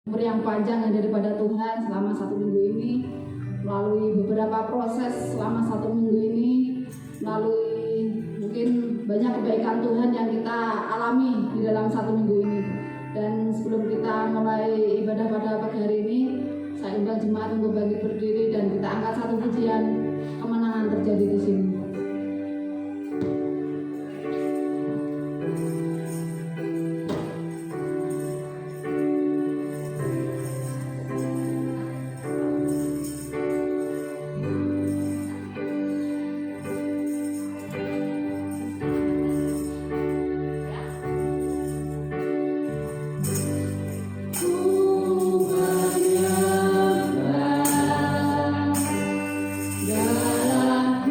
umur yang panjang daripada Tuhan selama 1 minggu ini, melalui beberapa proses selama 1 minggu ini, melalui mungkin banyak kebaikan Tuhan yang kita alami di dalam 1 minggu ini. Dan sebelum kita mulai ibadah pada pagi hari ini, saya undang jemaat untuk bagi berdiri dan kita angkat satu pujian kemenangan terjadi di sini. Dalam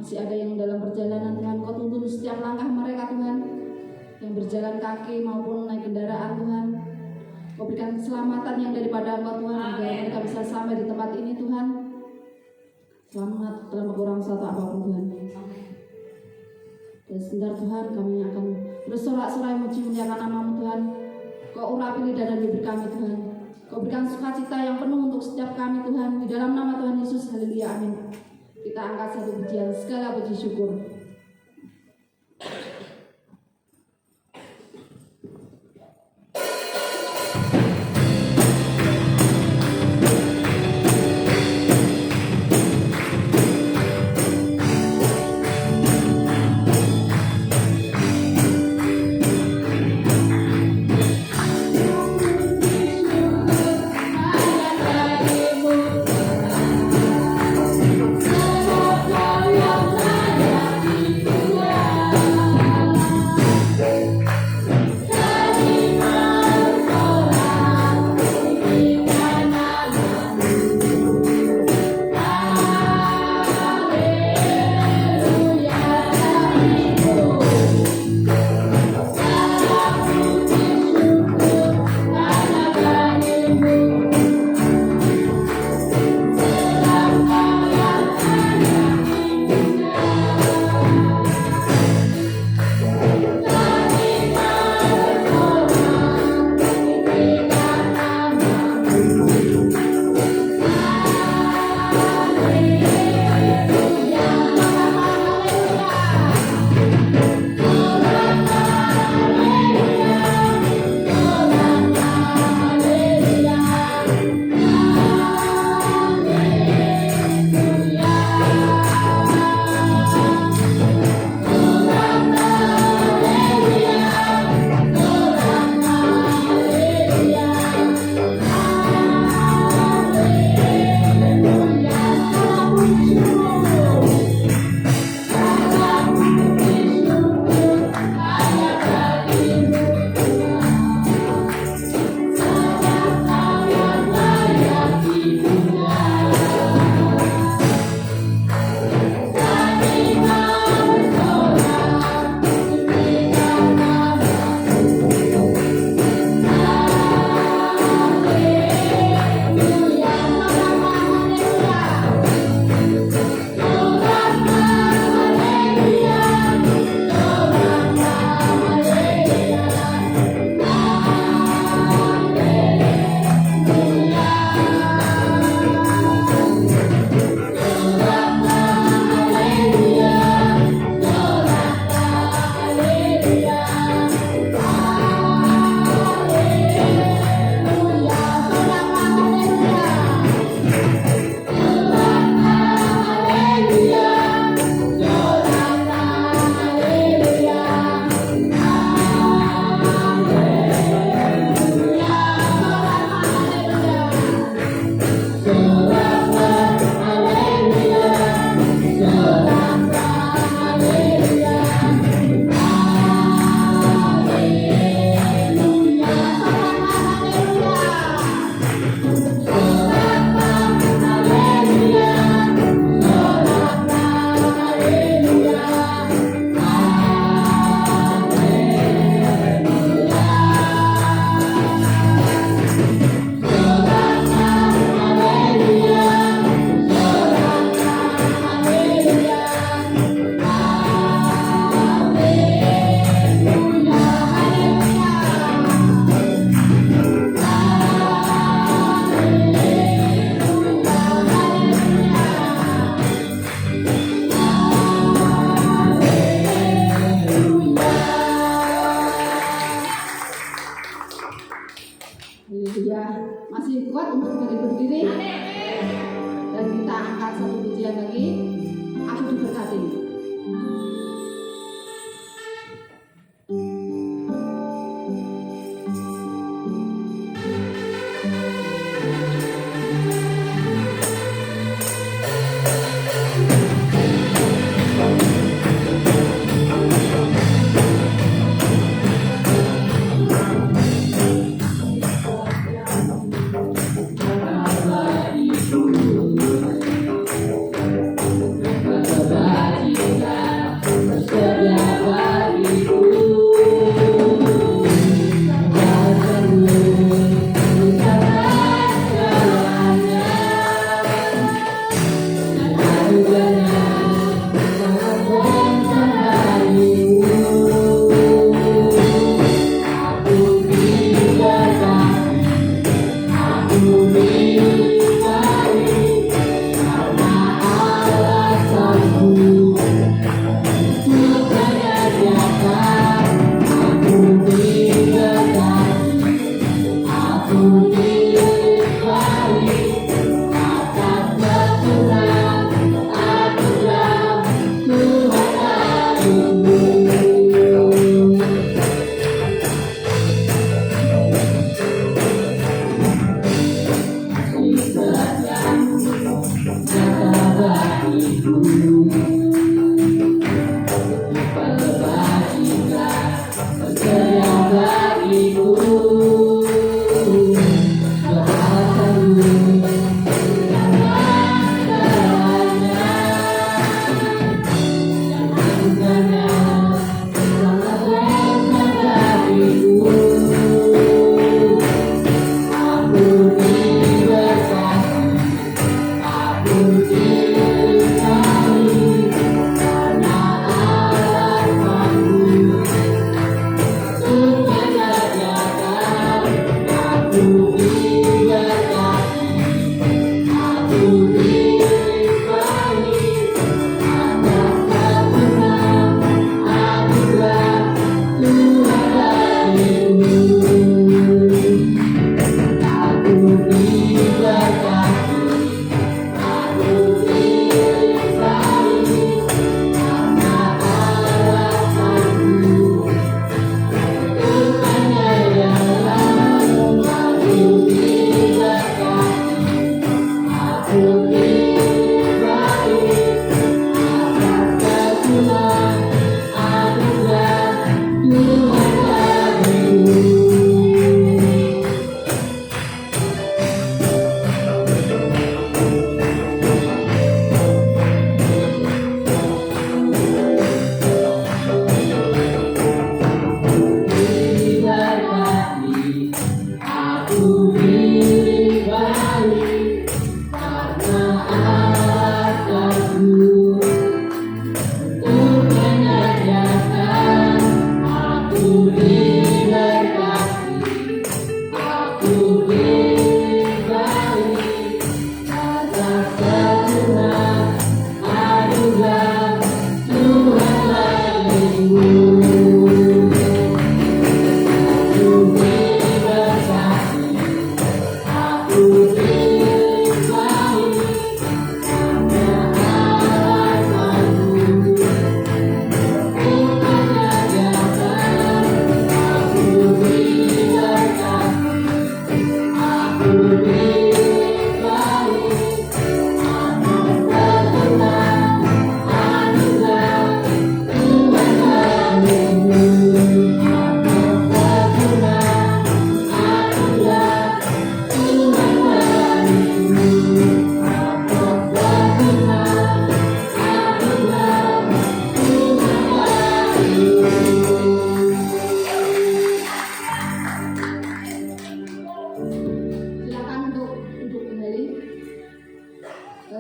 Masih ada yang dalam perjalanan Tuhan, Kau tuntun setiap langkah mereka Tuhan, yang berjalan kaki maupun naik kendaraan Tuhan. Kau berikan keselamatan yang daripada Engkau Tuhan, agar mereka bisa sampai di tempat ini Tuhan selamat tanpa kurang satu apapun Tuhan. Dan sebentar Tuhan, kami akan bersorak-sorai muji muliakan nama-Mu Tuhan. Kau urapi lidah dan bibir kami Tuhan. Kau berikan sukacita yang penuh untuk setiap kami Tuhan. Di dalam nama Tuhan Yesus, haleluya, amin. Kita angkat satu pujian, segala puji syukur.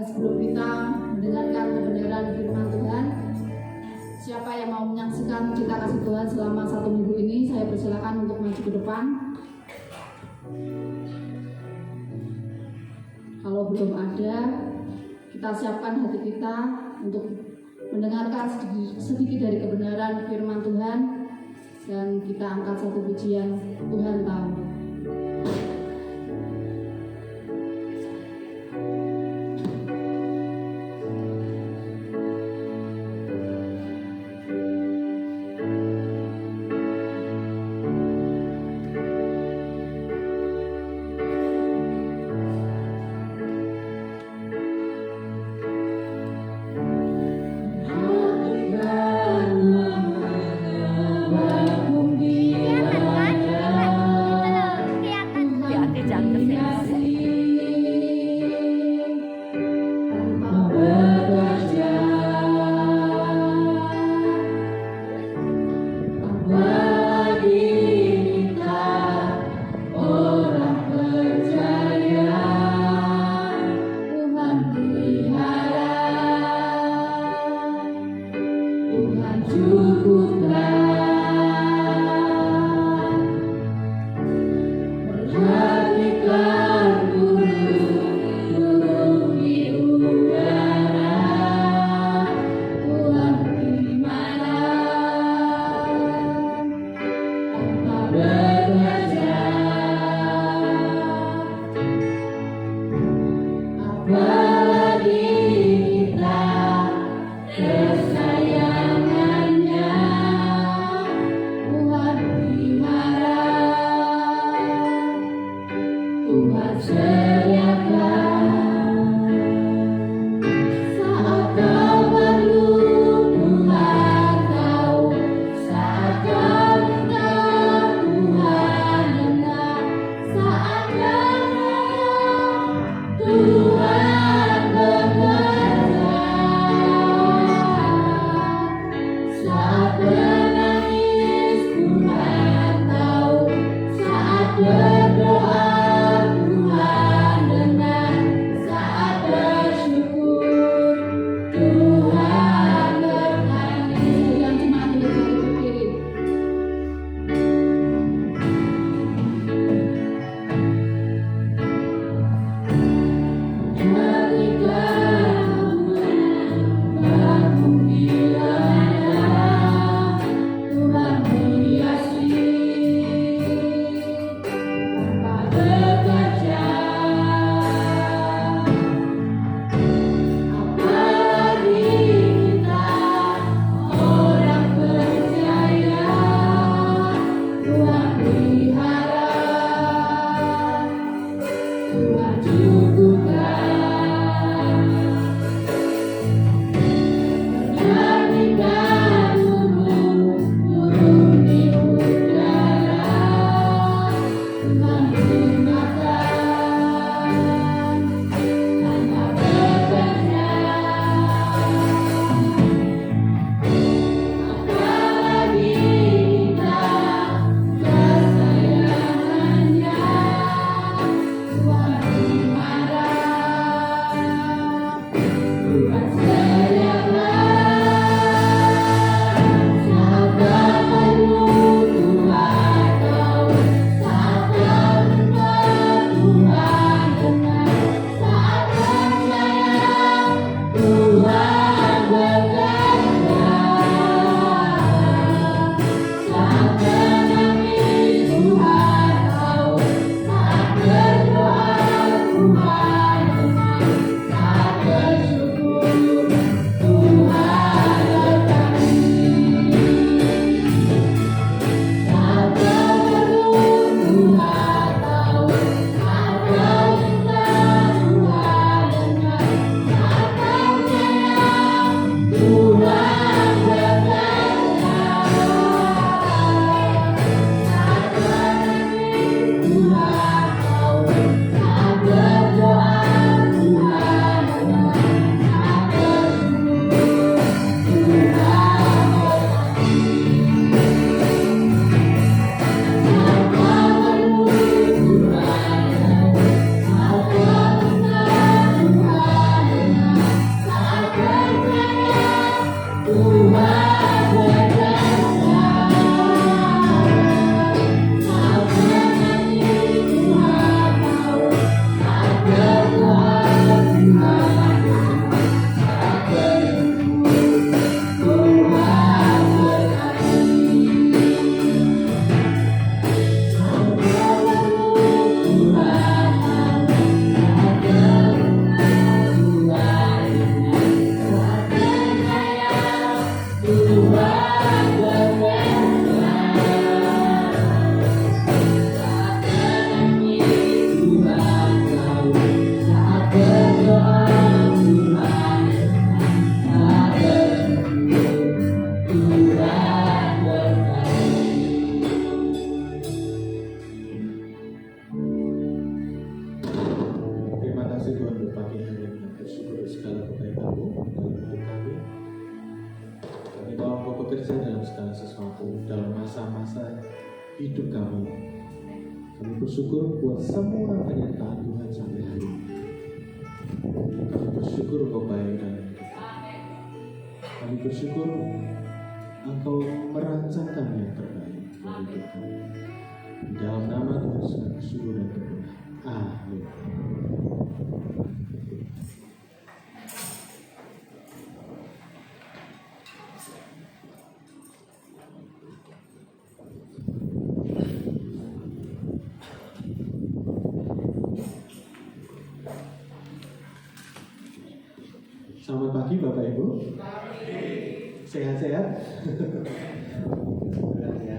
Sebelum kita mendengarkan kebenaran firman Tuhan, siapa yang mau menyaksikan Cinta Kasih Tuhan selama 1 minggu ini, saya persilakan untuk maju ke depan. Kalau belum ada, kita siapkan hati kita untuk mendengarkan sedikit dari kebenaran firman Tuhan, dan kita angkat satu pujian, Tuhan tahu. Dia hidup kami. Kami bersyukur buat semua penyertaan Tuhan sampai hari ini. Kami bersyukur Engkau baik dalam hidup kami. Kami bersyukur Engkau merancangkan yang terbaik bagi hidup kami. Di dalam nama Tuhan Yesus kami bersyukur dan berdoa. Amin. Selamat pagi Bapak Ibu. Sehat-sehat? Sehat ya.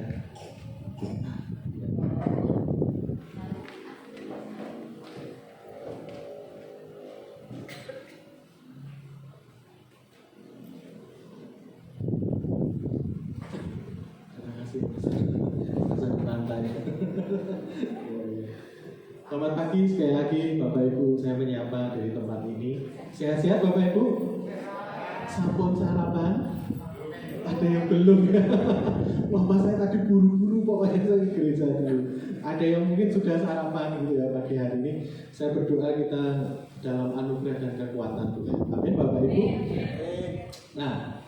Terima kasih. Masa pantai. Selamat pagi sekali lagi Bapak Ibu, saya menyapa dari tempat ini. Sehat-sehat Bapak Ibu? Sampun sarapan? Ada yang belum ya? Wah, mas saya tadi buru-buru pokoknya saya ke gereja dulu. Ada yang mungkin sudah sarapan gitu ya pagi hari ini. Saya berdoa kita dalam anugerah dan kekuatan Tuhan. Amin Bapak Ibu. Nah,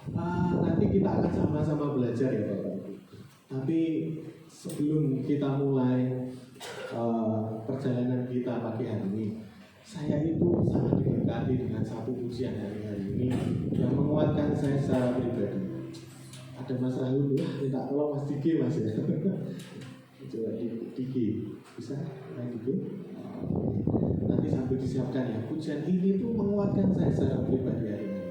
nanti kita akan sama-sama belajar ya Bapak Ibu. Tapi sebelum kita mulai perjalanan kita pagi hari ini, saya itu sangat diberkati dengan satu pujian hari ini yang menguatkan saya secara pribadi. Ada Mas Rahul, minta tolong Mas Diki Mas ya. Coba Diki, bisa Mas Diki? Nanti sambil disiapkan ya. Pujian ini tuh menguatkan saya secara pribadi hari ini.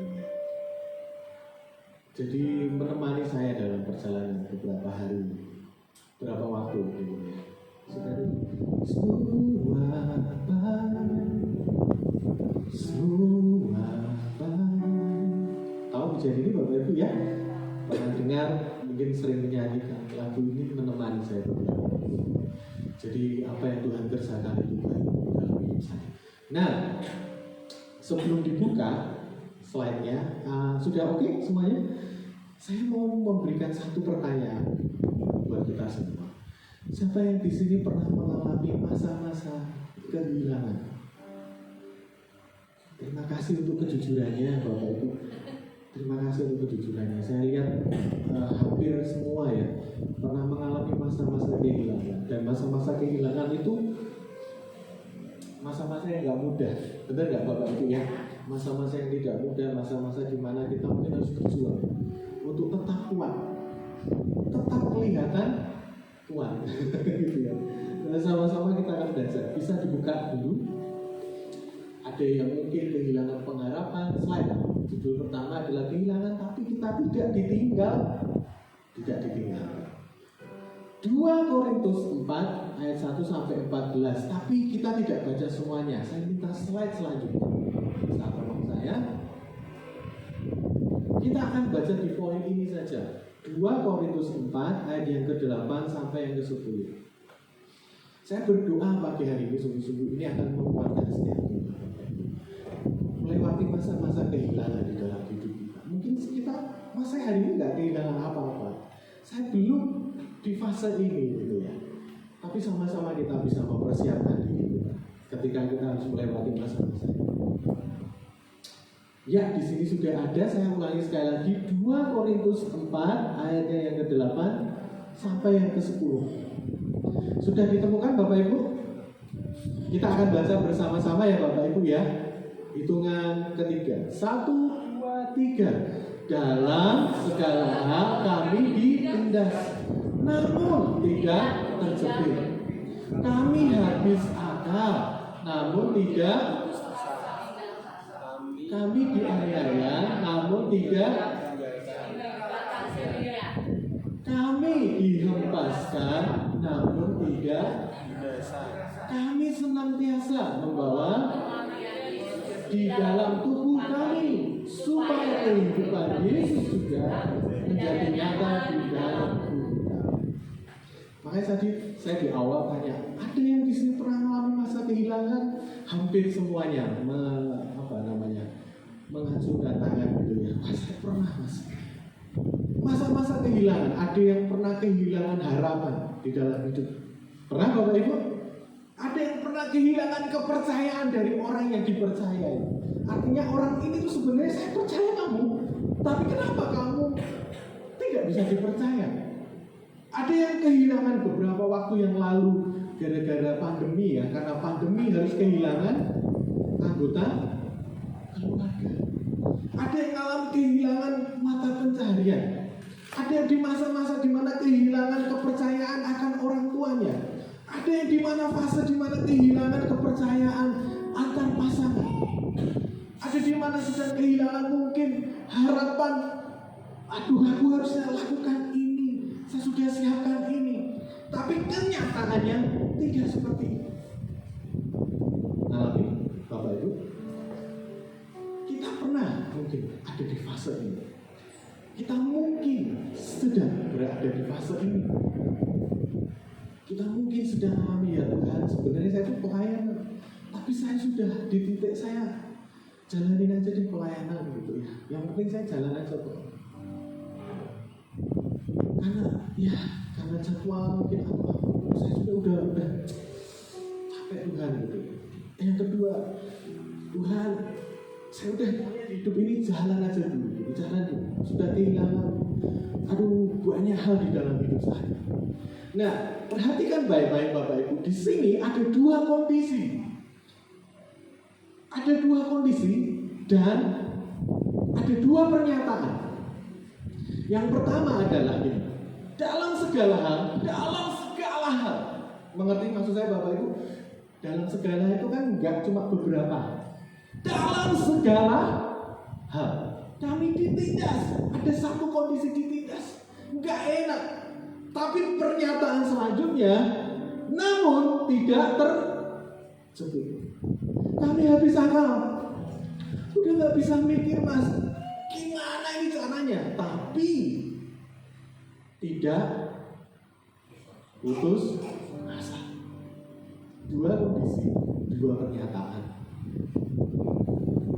Jadi menemani saya dalam perjalanan beberapa hari, beberapa waktu gitu ya. Semua tahu pujian ini Bapak Ibu ya? Pernah dengar, mungkin sering menyanyikan lagu ini menemani saya beberapa waktu. Jadi apa yang Tuhan kerjakan itu baik dalam hidup saya. Nah, sebelum dibuka slide-nya, sudah oke semuanya? Saya mau memberikan satu pertanyaan buat kita semua. Siapa yang di sini pernah mengalami masa-masa kehilangan? Terima kasih untuk kejujurannya Bapak Ibu. Terima kasih untuk kejujurannya. Saya lihat hampir semua ya pernah mengalami masa-masa kehilangan. Dan masa-masa kehilangan itu masa-masa yang gak mudah. Benar gak Bapak Ibu ya? Masa-masa yang tidak mudah, masa-masa di mana kita mungkin harus berjuang untuk tetap kuat, tetap kelihatan kuat. Gitu ya. Nah, sama-sama kita akan belajar. Bisa dibuka dulu. Ada yang mungkin kehilangan pengharapan. Slide judul pertama adalah kehilangan tapi kita tidak ditinggal. Tidak ditinggal. 2 Korintus 4 ayat 1 sampai 14. Tapi kita tidak baca semuanya. Saya minta slide selanjutnya. Bisa tolong saya. Kita akan baca di poin ini saja. 2 Korintus 4 ayat yang ke-8 sampai yang ke-10. Saya berdoa pagi hari ini sungguh-sungguh ini akan menguatkan setiap kita. Melewati masa-masa kehilangan di dalam hidup kita. Mungkin kita masa hari ini nggak kehilangan apa-apa. Saya belum di fase ini gitu ya. Tapi sama-sama kita bisa mempersiapkan diri kita ketika kita harus melewati masa-masa ini. Ya, di sini sudah ada, saya ulangi sekali lagi 2 Korintus 4 ayatnya yang ke-8 sampai yang ke-10. Sudah ditemukan Bapak Ibu? Kita akan baca bersama-sama ya Bapak Ibu ya. Hitungan ketiga. 1, 2, 3. Dalam segala hal kami ditindas, namun tidak terjepit. Kami habis akal, namun tidak. Kami dianiaya, namun tidak. Kami dihempaskan, namun tidak. Kami senantiasa membawa di dalam tubuh kami supaya kehidupan Yesus juga menjadi nyata di dalam tubuh kami. Makanya tadi saya di awal tanya, ada yang di sini pernah mengalami masa kehilangan? Hampir semuanya mengacungkan tangan gitu ya. Mas, saya pernah Mas. Masa-masa kehilangan, ada yang pernah kehilangan harapan di dalam hidup. Pernah Bapak Ibu? Ada yang pernah kehilangan kepercayaan dari orang yang dipercayai. Artinya orang ini tuh sebenarnya saya percaya kamu, tapi kenapa kamu tidak bisa dipercaya? Ada yang kehilangan beberapa waktu yang lalu gara-gara pandemi ya, karena pandemi harus kehilangan anggota keluarga. Ada yang mengalami kehilangan mata pencaharian. Ada yang di masa-masa di mana kehilangan kepercayaan akan orang tuanya. Ada yang di mana fase di mana kehilangan kepercayaan antar pasangan. Ada di mana sedang kehilangan mungkin harapan. Aduh, aku harusnya lakukan ini, saya sudah siapkan ini. Tapi kenyataannya tidak seperti itu. Alami, Bapak Ibu, kita pernah mungkin ada di fase ini. Kita mungkin sedang berada di fase ini. Kita mungkin sedang alami, ya Tuhan, sebenarnya saya itu pelayanan, tapi saya sudah di titik saya jalanin aja di pelayanan gitu ya. Yang penting saya jalan aja kok. Karena jadwal mungkin apa, saya udah capek Tuhan gitu. Yang kedua, Tuhan, saya udah hidup ini jalan aja dulu, jalan dulu. Sudah kehilangan, banyak hal di dalam hidup saya. Nah, perhatikan baik-baik Bapak Ibu. Di sini ada dua kondisi. Ada dua kondisi dan ada dua pernyataan. Yang pertama adalah ini. Dalam segala hal. Mengerti maksud saya Bapak Ibu? Dalam segala itu kan enggak cuma beberapa. Dalam segala hal. Kami ditindas. Ada satu kondisi ditindas. Enggak enak. Tapi pernyataan selanjutnya, namun tidak terjepit. Kami habis akal. Udah gak bisa mikir, Mas, gimana ini caranya. Tapi tidak putus asa. Dua kondisi, dua pernyataan.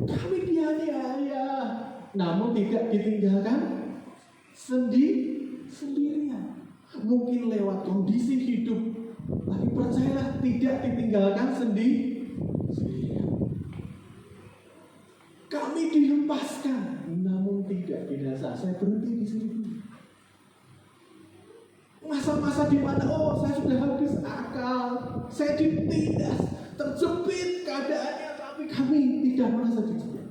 Kami dianiaya, namun tidak ditinggalkan sendirian. Mungkin lewat kondisi hidup, tapi percayalah tidak ditinggalkan sendirian. Kami dihempaskan, namun tidak binasa. Saya berhenti di sini. Masa-masa di mana saya sudah habis akal, saya ditindas, terjepit keadaannya, tapi kami tidak merasa dijepit.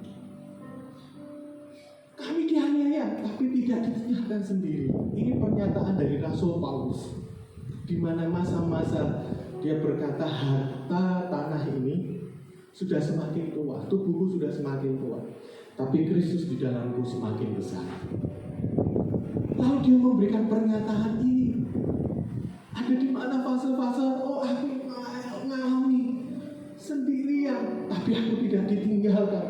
Kami dianiaya, tapi tidak ditinggalkan sendiri. Ini pernyataan dari Rasul Paulus. Di mana masa-masa dia berkata harta tanah ini sudah semakin tua, tubuhku sudah semakin tua, tapi Kristus di dalamku semakin besar. Lalu dia memberikan pernyataan ini. Ada di mana fase-fase, aku mengalami sendirian, tapi aku tidak ditinggalkan.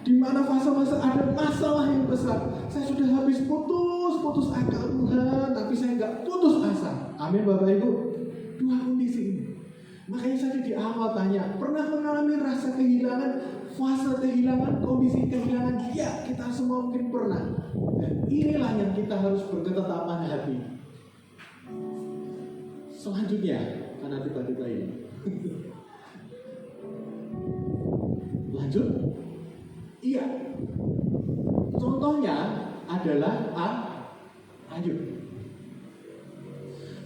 Di mana fase-fase ada masalah yang besar, saya sudah habis putus akal Tuhan, tapi saya nggak putus asa. Amin Bapak Ibu. Dua kondisi ini. Makanya saya di awal tanya, pernah mengalami rasa kehilangan, fase kehilangan, kondisi kehilangan? Ya, kita semua mungkin pernah. Dan inilah yang kita harus berketetapan hati. Selanjutnya, karena tiba-tiba ini. Lanjut. Iya. Contohnya adalah Ayub.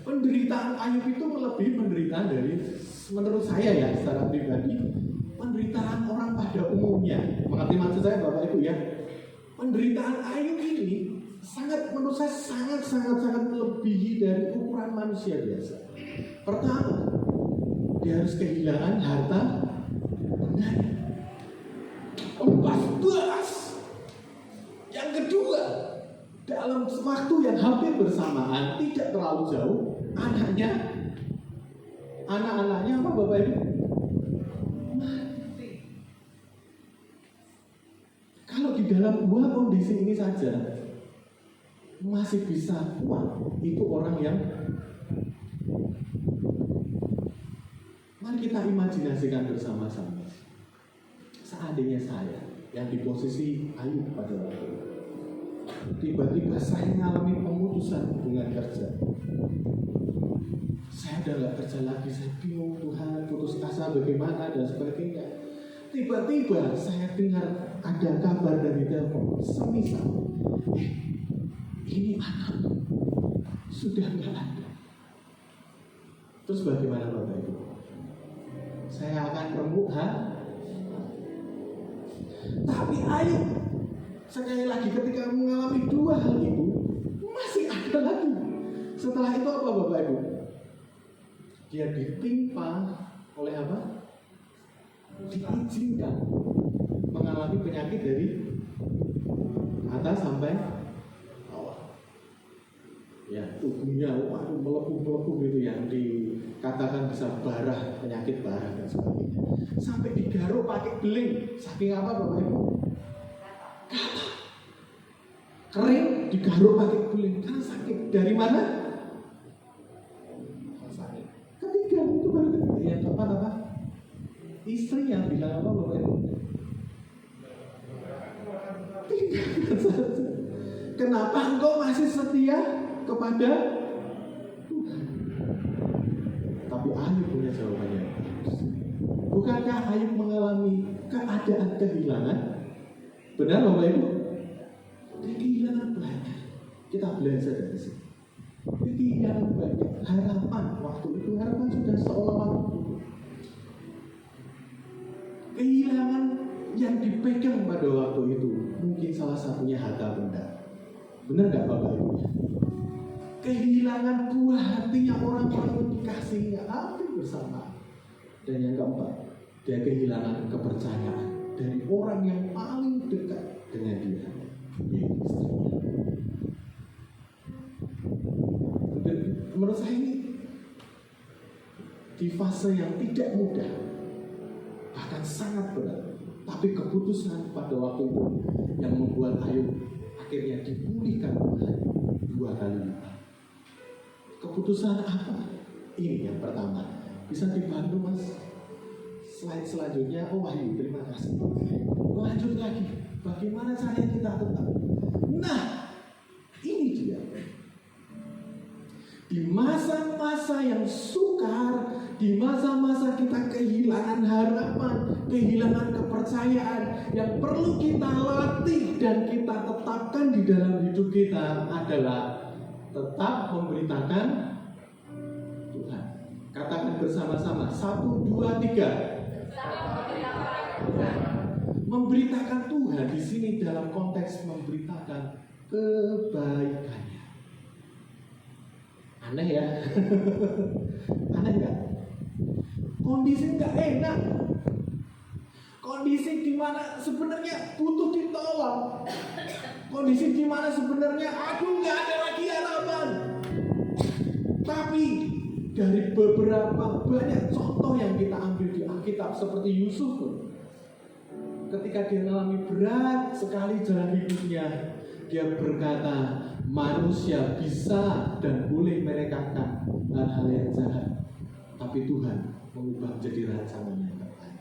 Penderitaan Ayub itu melebihi penderitaan dari, menurut saya ya, secara pribadi, penderitaan orang pada umumnya. Mengerti maksud saya Bapak Ibu ya? Penderitaan Ayub ini menurut saya sangat melebihi dari ukuran manusia biasa. Pertama, dia harus kehilangan harta bendanya. 14. Yang kedua, dalam waktu yang hampir bersamaan, tidak terlalu jauh, anak-anaknya apa Bapak Ibu? Mati. Kalau di dalam dua kondisi ini saja masih bisa kuat, itu orang yang, mari kita imajinasikan bersama-sama. Seandainya saya yang di posisi Ayub pada waktu itu, tiba-tiba saya mengalami pemutusan hubungan kerja. Saya udah gak kerja lagi, saya bingung Tuhan, putus asa bagaimana dan sebagainya. Tiba-tiba saya dengar ada kabar dari telepon, semisal, ini anakmu sudah gak ada. Terus bagaimana Bapak Ibu? Saya akan remuk Tapi Ayub sekali lagi ketika mengalami dua hal itu, masih ada lagi. Setelah itu apa Bapak Ibu? Dia ditimpa oleh apa? Diizinkan mengalami penyakit dari atas sampai bawah. Ya, tubuhnya waduh melepuh-melepuh gitu yang dikatakan bisa barah, penyakit barah dan sebagainya. Sampai digaruk pakai beling. Saking apa Bapak Ibu? Gatal. Kering digaruk pakai beling karena sakit. Dari mana? Sakit. Ketiga itu baru ketiga. Yang keempat apa? Istri yang bilang apa Bapak Ibu? Tinggalkan saja. Kenapa engkau masih setia kepada Tuhan? Tapi Ayub punya jawabannya. Bukankah Ayub mengalami keadaan kehilangan? Benar Bapak Ibu? Dia kehilangan banyak. Kita belajar dari sini. Dia kehilangan banyak. Harapan waktu itu, harapan sudah seolah-olah kehilangan yang dipegang pada waktu itu. Mungkin salah satunya harta benda. Benar nggak Bapak Ibu? Kehilangan buah hatinya orang-orang yang dikasihinya hampir bersama. Dan yang keempat, dia kehilangan kepercayaan dari orang yang paling dekat dengan dia, yaitu istrinya. Menurut saya ini di fase yang tidak mudah, bahkan sangat berat, tapi keputusan pada waktu itu yang membuat Ayub akhirnya dipulihkan Tuhan 2 kali lipat. Keputusan apa? Ini yang pertama. Bisa dibantu Mas? Slide selanjutnya. Oh Wahyu, terima kasih. Lanjut lagi. Bagaimana caranya kita tetap? Nah, ini dia. Di masa-masa yang sukar, di masa-masa kita kehilangan harapan, kehilangan kepercayaan, yang perlu kita latih dan kita tetapkan di dalam hidup kita adalah tetap memberitakan Tuhan. Katakan bersama-sama, 1, 2, 3. Memberitakan Tuhan di sini dalam konteks memberitakan kebaikannya. Aneh ya? Aneh nggak? Kondisi nggak enak. Kondisi di mana sebenarnya butuh ditolong. Kondisi di mana sebenarnya aduh nggak ada lagi harapan. Tapi dari beberapa banyak contoh yang kita ambil di Alkitab seperti Yusuf, ketika dia mengalami berat sekali jalan hidupnya, dia berkata, manusia bisa dan boleh merekakan hal-hal yang jahat, tapi Tuhan mengubah menjadi rancangan yang terbaik.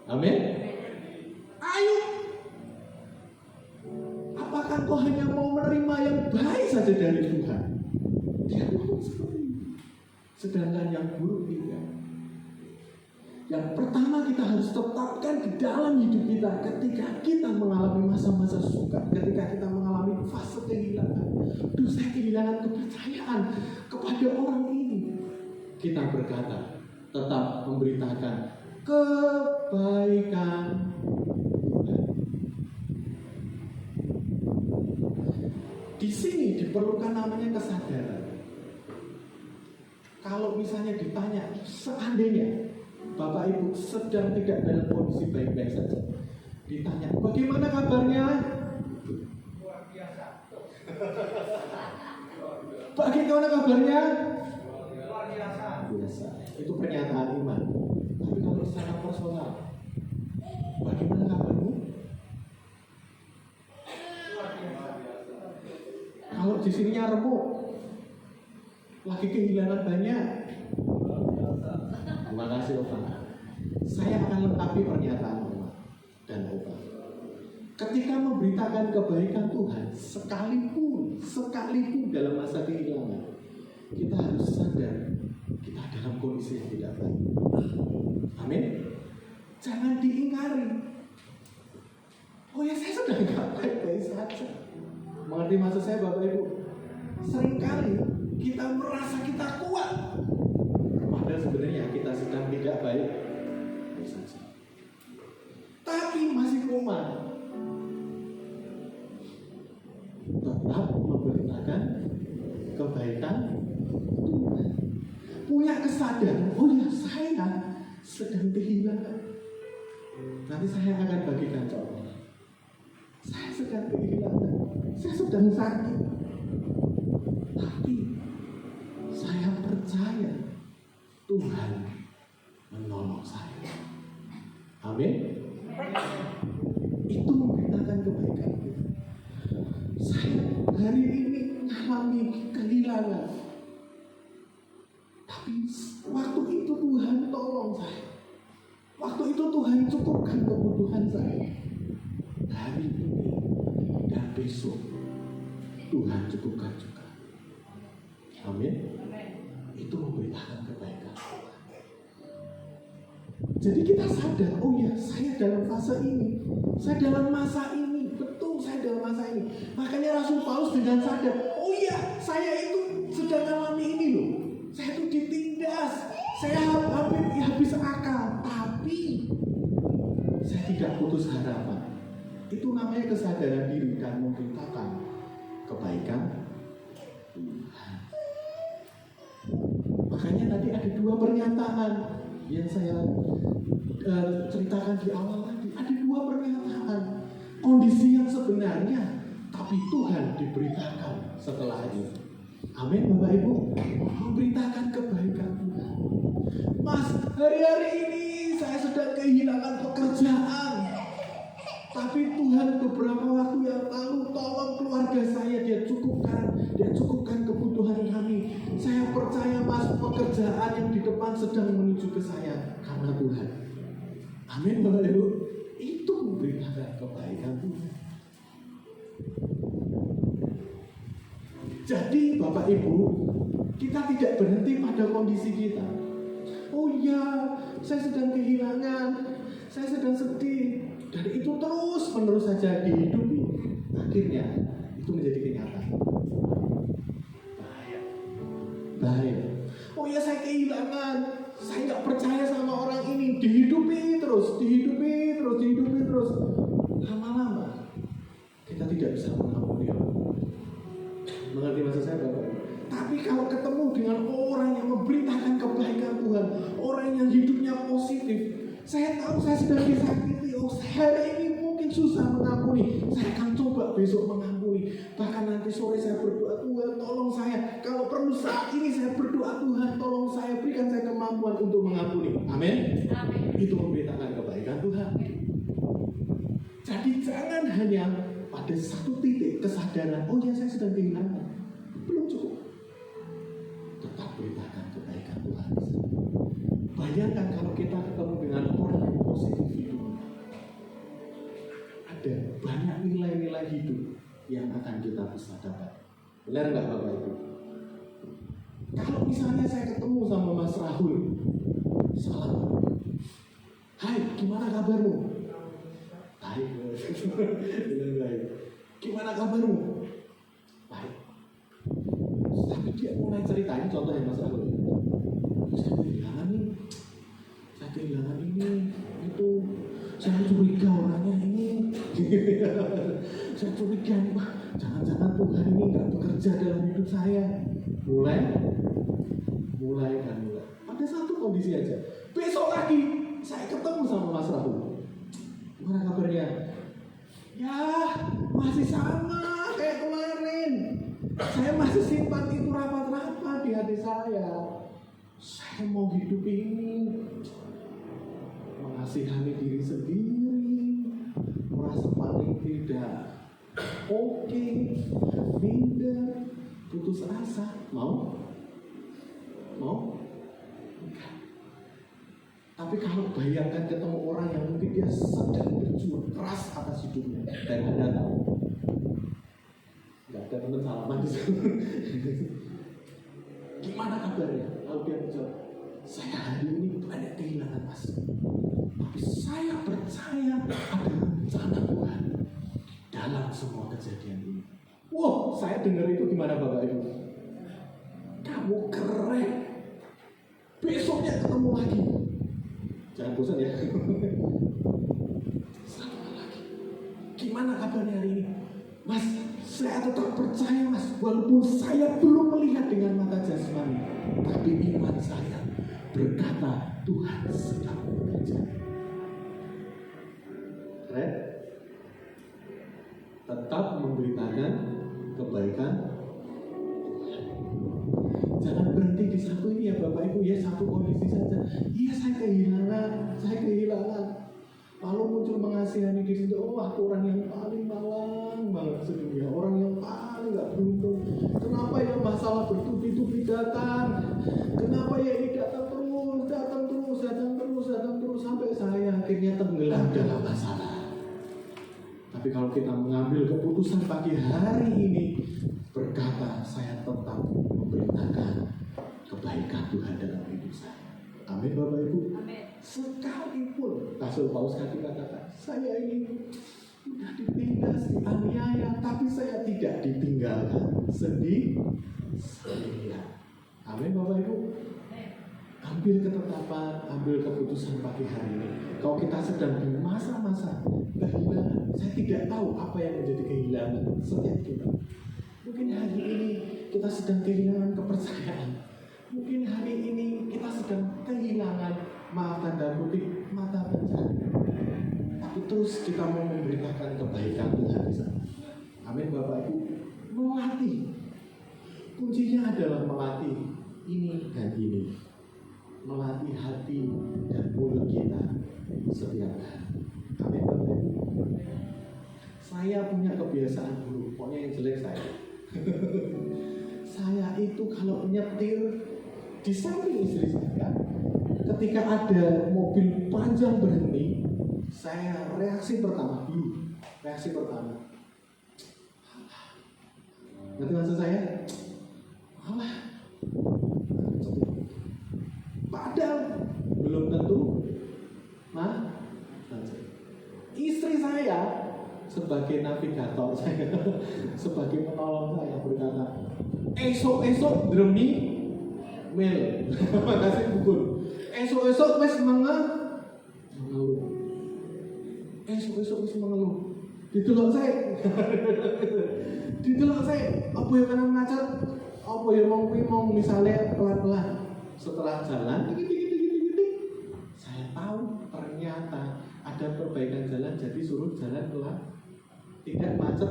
Amin. Ayo, apakah kau hanya mau menerima yang baik saja dari Tuhan? Dia ngomong seperti itu. Sedangkan yang buruk tidak. Yang pertama kita harus tetapkan di dalam hidup kita ketika kita mengalami masa-masa sukar, ketika kita mengalami fase kehilangan. Duh, saya kehilangan kepercayaan kepada orang ini. Kita berkata, tetap memberitakan kebaikan. Di sini diperlukan namanya kesadaran. Kalau misalnya ditanya, seandainya Bapak Ibu sedang tidak dalam kondisi baik-baik saja, ditanya, bagaimana kabarnya? Luar biasa. Bagaimana kabarnya? Luar biasa. Biasa. Itu pernyataan iman. Tapi kalau secara personal, bagaimana kabarmu? Luar biasa. Kalau di sininya remuk, lagi kehilangan banyak. Terima kasih Opa. Saya akan lengkapi pernyataan Opa dan Opa. Ketika memberitakan kebaikan Tuhan, sekalipun dalam masa kehilangan, kita harus sadar kita dalam kondisi yang tidak baik. Amin. Jangan diingkari. Oh ya, saya sudah nggak baik-baik saja. Mengerti maksud saya Bapak Ibu? Seringkali kita merasa kita kuat, padahal sebenarnya kita sedang tidak baik saja. Tapi masih kumat. Tetap memberitakan kebaikan Tuhan. Punya kesadaran, oh ya saya sedang kehilangan. Nanti saya akan bagikan contoh. sedang kehilangan, saya sedang sakit. Tapi saya percaya Tuhan menolong saya. Amin. Itu memberitakan kebaikan. Saya hari ini mengalami kehilangan, tapi waktu itu Tuhan tolong saya. Waktu itu Tuhan cukupkan kebutuhan saya. Hari ini dan besok Tuhan cukupkan juga. Amin. Itu memberitakan kebaikan. Jadi kita sadar, oh ya, saya dalam fase ini, saya dalam masa ini, betul saya dalam masa ini. Makanya Rasul Paulus dengan sadar, oh ya, saya itu sedang alami ini loh. Saya itu ditindas, saya hampir habis akal, tapi saya tidak putus harapan. Itu namanya kesadaran diri dan memberitakan kebaikan Tuhan. Makanya tadi ada dua pernyataan yang saya ceritakan di awal tadi. Ada dua pernyataan kondisi yang sebenarnya, tapi Tuhan diberitakan setelah itu. Amin, Bapak Ibu. Memberitakan kebaikan Tuhan. Mas, hari-hari ini saya sedang kehilangan pekerjaan, tapi Tuhan beberapa waktu yang lalu tolong keluarga saya, dia cukupkan kebutuhan kami. Saya percaya Mas, pekerjaan yang di depan sedang menuju ke saya karena Tuhan. Amin, Bapak Ibu. Itu memberitakan kebaikan Tuhan. Jadi Bapak Ibu, kita tidak berhenti pada kondisi kita. Oh iya, saya sedang kehilangan, saya sedang sedih, dan itu terus menerus saja dihidupi. Akhirnya itu menjadi kenyataan. Bahaya. Oh iya, saya kehilangan, saya nggak percaya sama orang ini, dihidupi terus. Lama-lama kita tidak bisa mengampuni orang. Mengerti maksud saya, Bapak? Tapi kalau ketemu dengan orang yang memberitakan kebaikan Tuhan, orang yang hidupnya positif, saya tahu saya sedang disakiti. Oh, hari ini mungkin susah mengampuni, saya akan coba besok mengampuni. Bahkan nanti sore saya berdoa, Tuhan tolong saya. Kalau perlu saat ini saya berdoa, Tuhan tolong saya, berikan saya kemampuan untuk mengampuni. Amin. Itu memberitakan kebaikan Tuhan. Jadi jangan hanya pada satu titik kesadaran, oh ya saya sedang kehilangan, belum cukup. Tetap beritakan kebaikan Tuhan. Bayangkan kalau kita ketemu dengan orang yang positif hidup, ada banyak nilai-nilai hidup yang akan kita bisa dapat. Benar nggak Bapak Ibu? Kalau misalnya saya ketemu sama Mas Rahul, salam, hai, gimana kabarmu? Baik. Gimana kabarmu? Baik. Tapi dia mulai ceritain, contohnya Mas Rahul, saya kehilangan ini, itu, saya curiga orangnya ini, saya curiga nih, Pak, jangan-jangan Tuhan ini nggak bekerja dalam hidup saya. Mulai. Ada satu kondisi aja. Besok lagi saya ketemu sama Mas Rahul. Gimana kabarnya? Ya, masih sama kayak kemarin. Saya masih simpan itu rapat-rapat di hati saya. Saya mau hidup ini, mengasihani diri sendiri, merasa paling tidak oke, minder, putus asa. Mau? Enggak. Tapi kalau bayangkan ketemu orang yang mungkin dia sedang berjuang keras atas hidupnya, dan Anda tahu, nggak ada teman salaman di sana. Gimana kabarnya? Kalau dia menjawab, saya hari ini banyak kehilangan Mas, tapi saya percaya ada rencana Tuhan dalam semua kejadian ini. Wow, saya dengar itu gimana Bapak Ibu? Kamu keren. Besoknya ketemu lagi. Jangan bosan ya. Sama lagi. Gimana kabarnya hari ini? Mas, saya tetap percaya Mas, walaupun saya belum melihat dengan mata jasmani, tapi iman saya berkata Tuhan sedang bekerja. Keren? tetap memberitakan kebaikan. Jangan berhenti di satu ini ya Bapak Ibu ya, satu kondisi saja. Iya saya kehilangan. Lalu muncul mengasihani diri sendiri. Oh aku orang yang paling malang banget sedunia, orang yang paling gak beruntung. Kenapa ya masalah bertubi-tubi datang? Kenapa ya ini datang terus sampai saya akhirnya tenggelam dalam masalah. Tapi kalau kita mengambil keputusan pagi hari ini berkata, saya tetap memberitakan kebaikan Tuhan dalam hidup saya. Amin Bapak Ibu. Amin. Sekalipun Rasul Paulus katakan, saya ini sudah ditindas, dianiaya, tapi saya tidak ditinggalkan sendirian. Amin Bapak Ibu. Ambil ketetapan, ambil keputusan pagi hari ini. Kalau kita sedang di masa-masa kehilangan, saya tidak tahu apa yang menjadi kehilangan setiap kita. Mungkin hari ini kita sedang kehilangan kepercayaan. Mungkin hari ini kita sedang kehilangan, maaf tanda kutip, mata pencaharian. Tapi terus kita mau memberitakan kebaikan Tuhan di sana. Amin Bapak Ibu. Melatih. Kuncinya adalah melatih ini dan ini. Melatih hati dan mulut kita setiap hari. Amin Bapak Ibu. Saya punya kebiasaan buruk, pokoknya yang jelek saya. Saya itu kalau nyetir di samping istri saya, ketika ada mobil panjang berhenti, saya reaksi pertama. Ngerti maksud saya? Alah. Padahal belum tentu istri saya sebagai navigator saya, sebagai penolong saya berkata, esok demi mil. Makasih bukun. Esok wis mengeluh. Esok wis mengeluh. Didelok saya. Apa yang kena macet? Apa yang mau misalnya pelan-pelan. Setelah jalan, saya tahu ternyata ada perbaikan jalan, jadi suruh jalan pelan, tidak macet.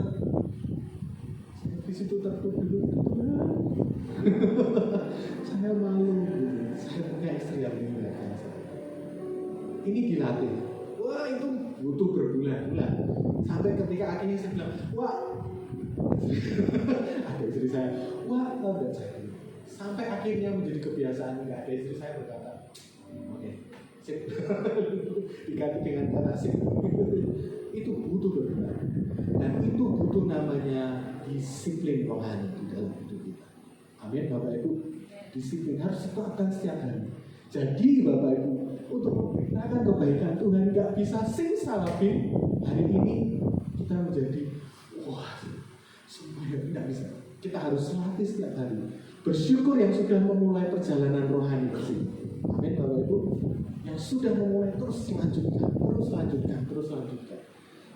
Saya di situ tertuduh. Saya malu. Saya punya istri yang ini. Ini dilatih. Wah itu butuh berbulan-bulan. Sampai ketika akhirnya saya bilang, wah, ada istri saya, wah, tahu nggak saya? Sampai akhirnya menjadi kebiasaan, nggak ada istri saya berkata, oke, sip. Diganti dengan kata sip. Itu butuh berbulan. Dan itu butuh namanya disiplin rohani di dalam hidup kita. Amin Bapak Ibu. Disiplin harus diterapkan setiap hari. Jadi Bapak Ibu, untuk memberitakan kebaikan Tuhan nggak bisa sing salabim. Hari ini kita menjadi wah, semuanya tidak bisa. Kita harus latih setiap hari. Bersyukur yang sudah memulai perjalanan rohani ke sini. Amin Bapak Ibu. Yang sudah memulai terus lanjutkan.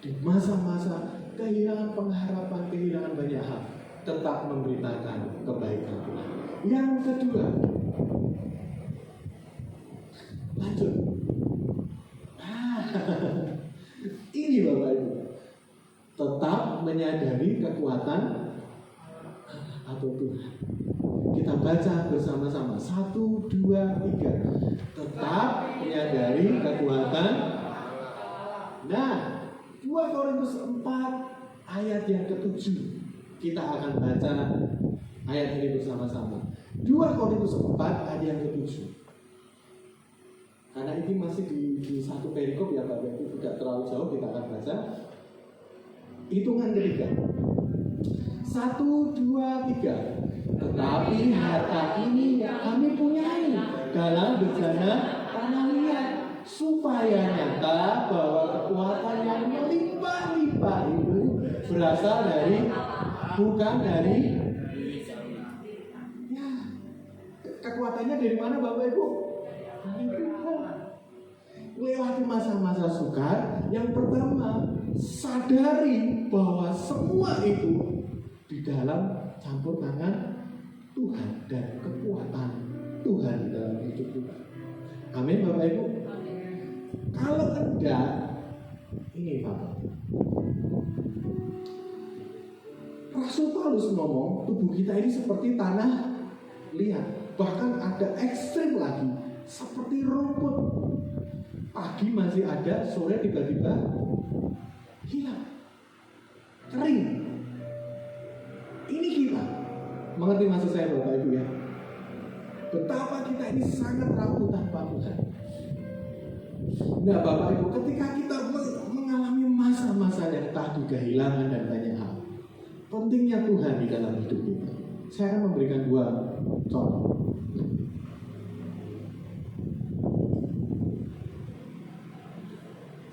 Di masa-masa kehilangan pengharapan, kehilangan banyak hal, tetap memberitakan kebaikan Tuhan. Yang kedua, lanjut. Ini Bapak Ibu, tetap menyadari kekuatan atau Tuhan. Kita baca bersama-sama. 1, 2, 3. Tetap menyadari kekuatan. Nah, 2 Korintus 4 ayat yang ke-7. Kita akan baca ayat ini bersama-sama. 2 Korintus 4 ayat yang ke-7. Karena ini masih di satu perikop ya Bapak Ibu, tidak terlalu jauh, kita akan baca. Hitungan ketiga. 1, 2, 3. Tetapi harta ini kami punyai dalam bejana tanah liat, supaya nyata bahwa kekuatan yang melimpah-limpah itu berasal dari, bukan dari. Ya, kekuatannya dari mana Bapak Ibu? Dari Tuhan. Lewati masa-masa sukar, yang pertama sadari bahwa semua itu di dalam campur tangan Tuhan dan kekuatan Tuhan di dalam hidup kita. Amin Bapak Ibu. Kalau enggak, ini Bapak, Paulus ngomong tubuh kita ini seperti tanah liat, bahkan ada ekstrim lagi seperti rumput. Pagi masih ada, sore tiba-tiba hilang, kering. Ini kita mengerti maksud saya Bapak Ibu ya? Betapa kita ini sangat rapuh tanpa Tuhan. Nah Bapak Ibu, ketika kita mengalami masa-masa yang tadi kehilangan dan banyak hal, pentingnya Tuhan di dalam hidup kita. Saya akan memberikan 2 contoh.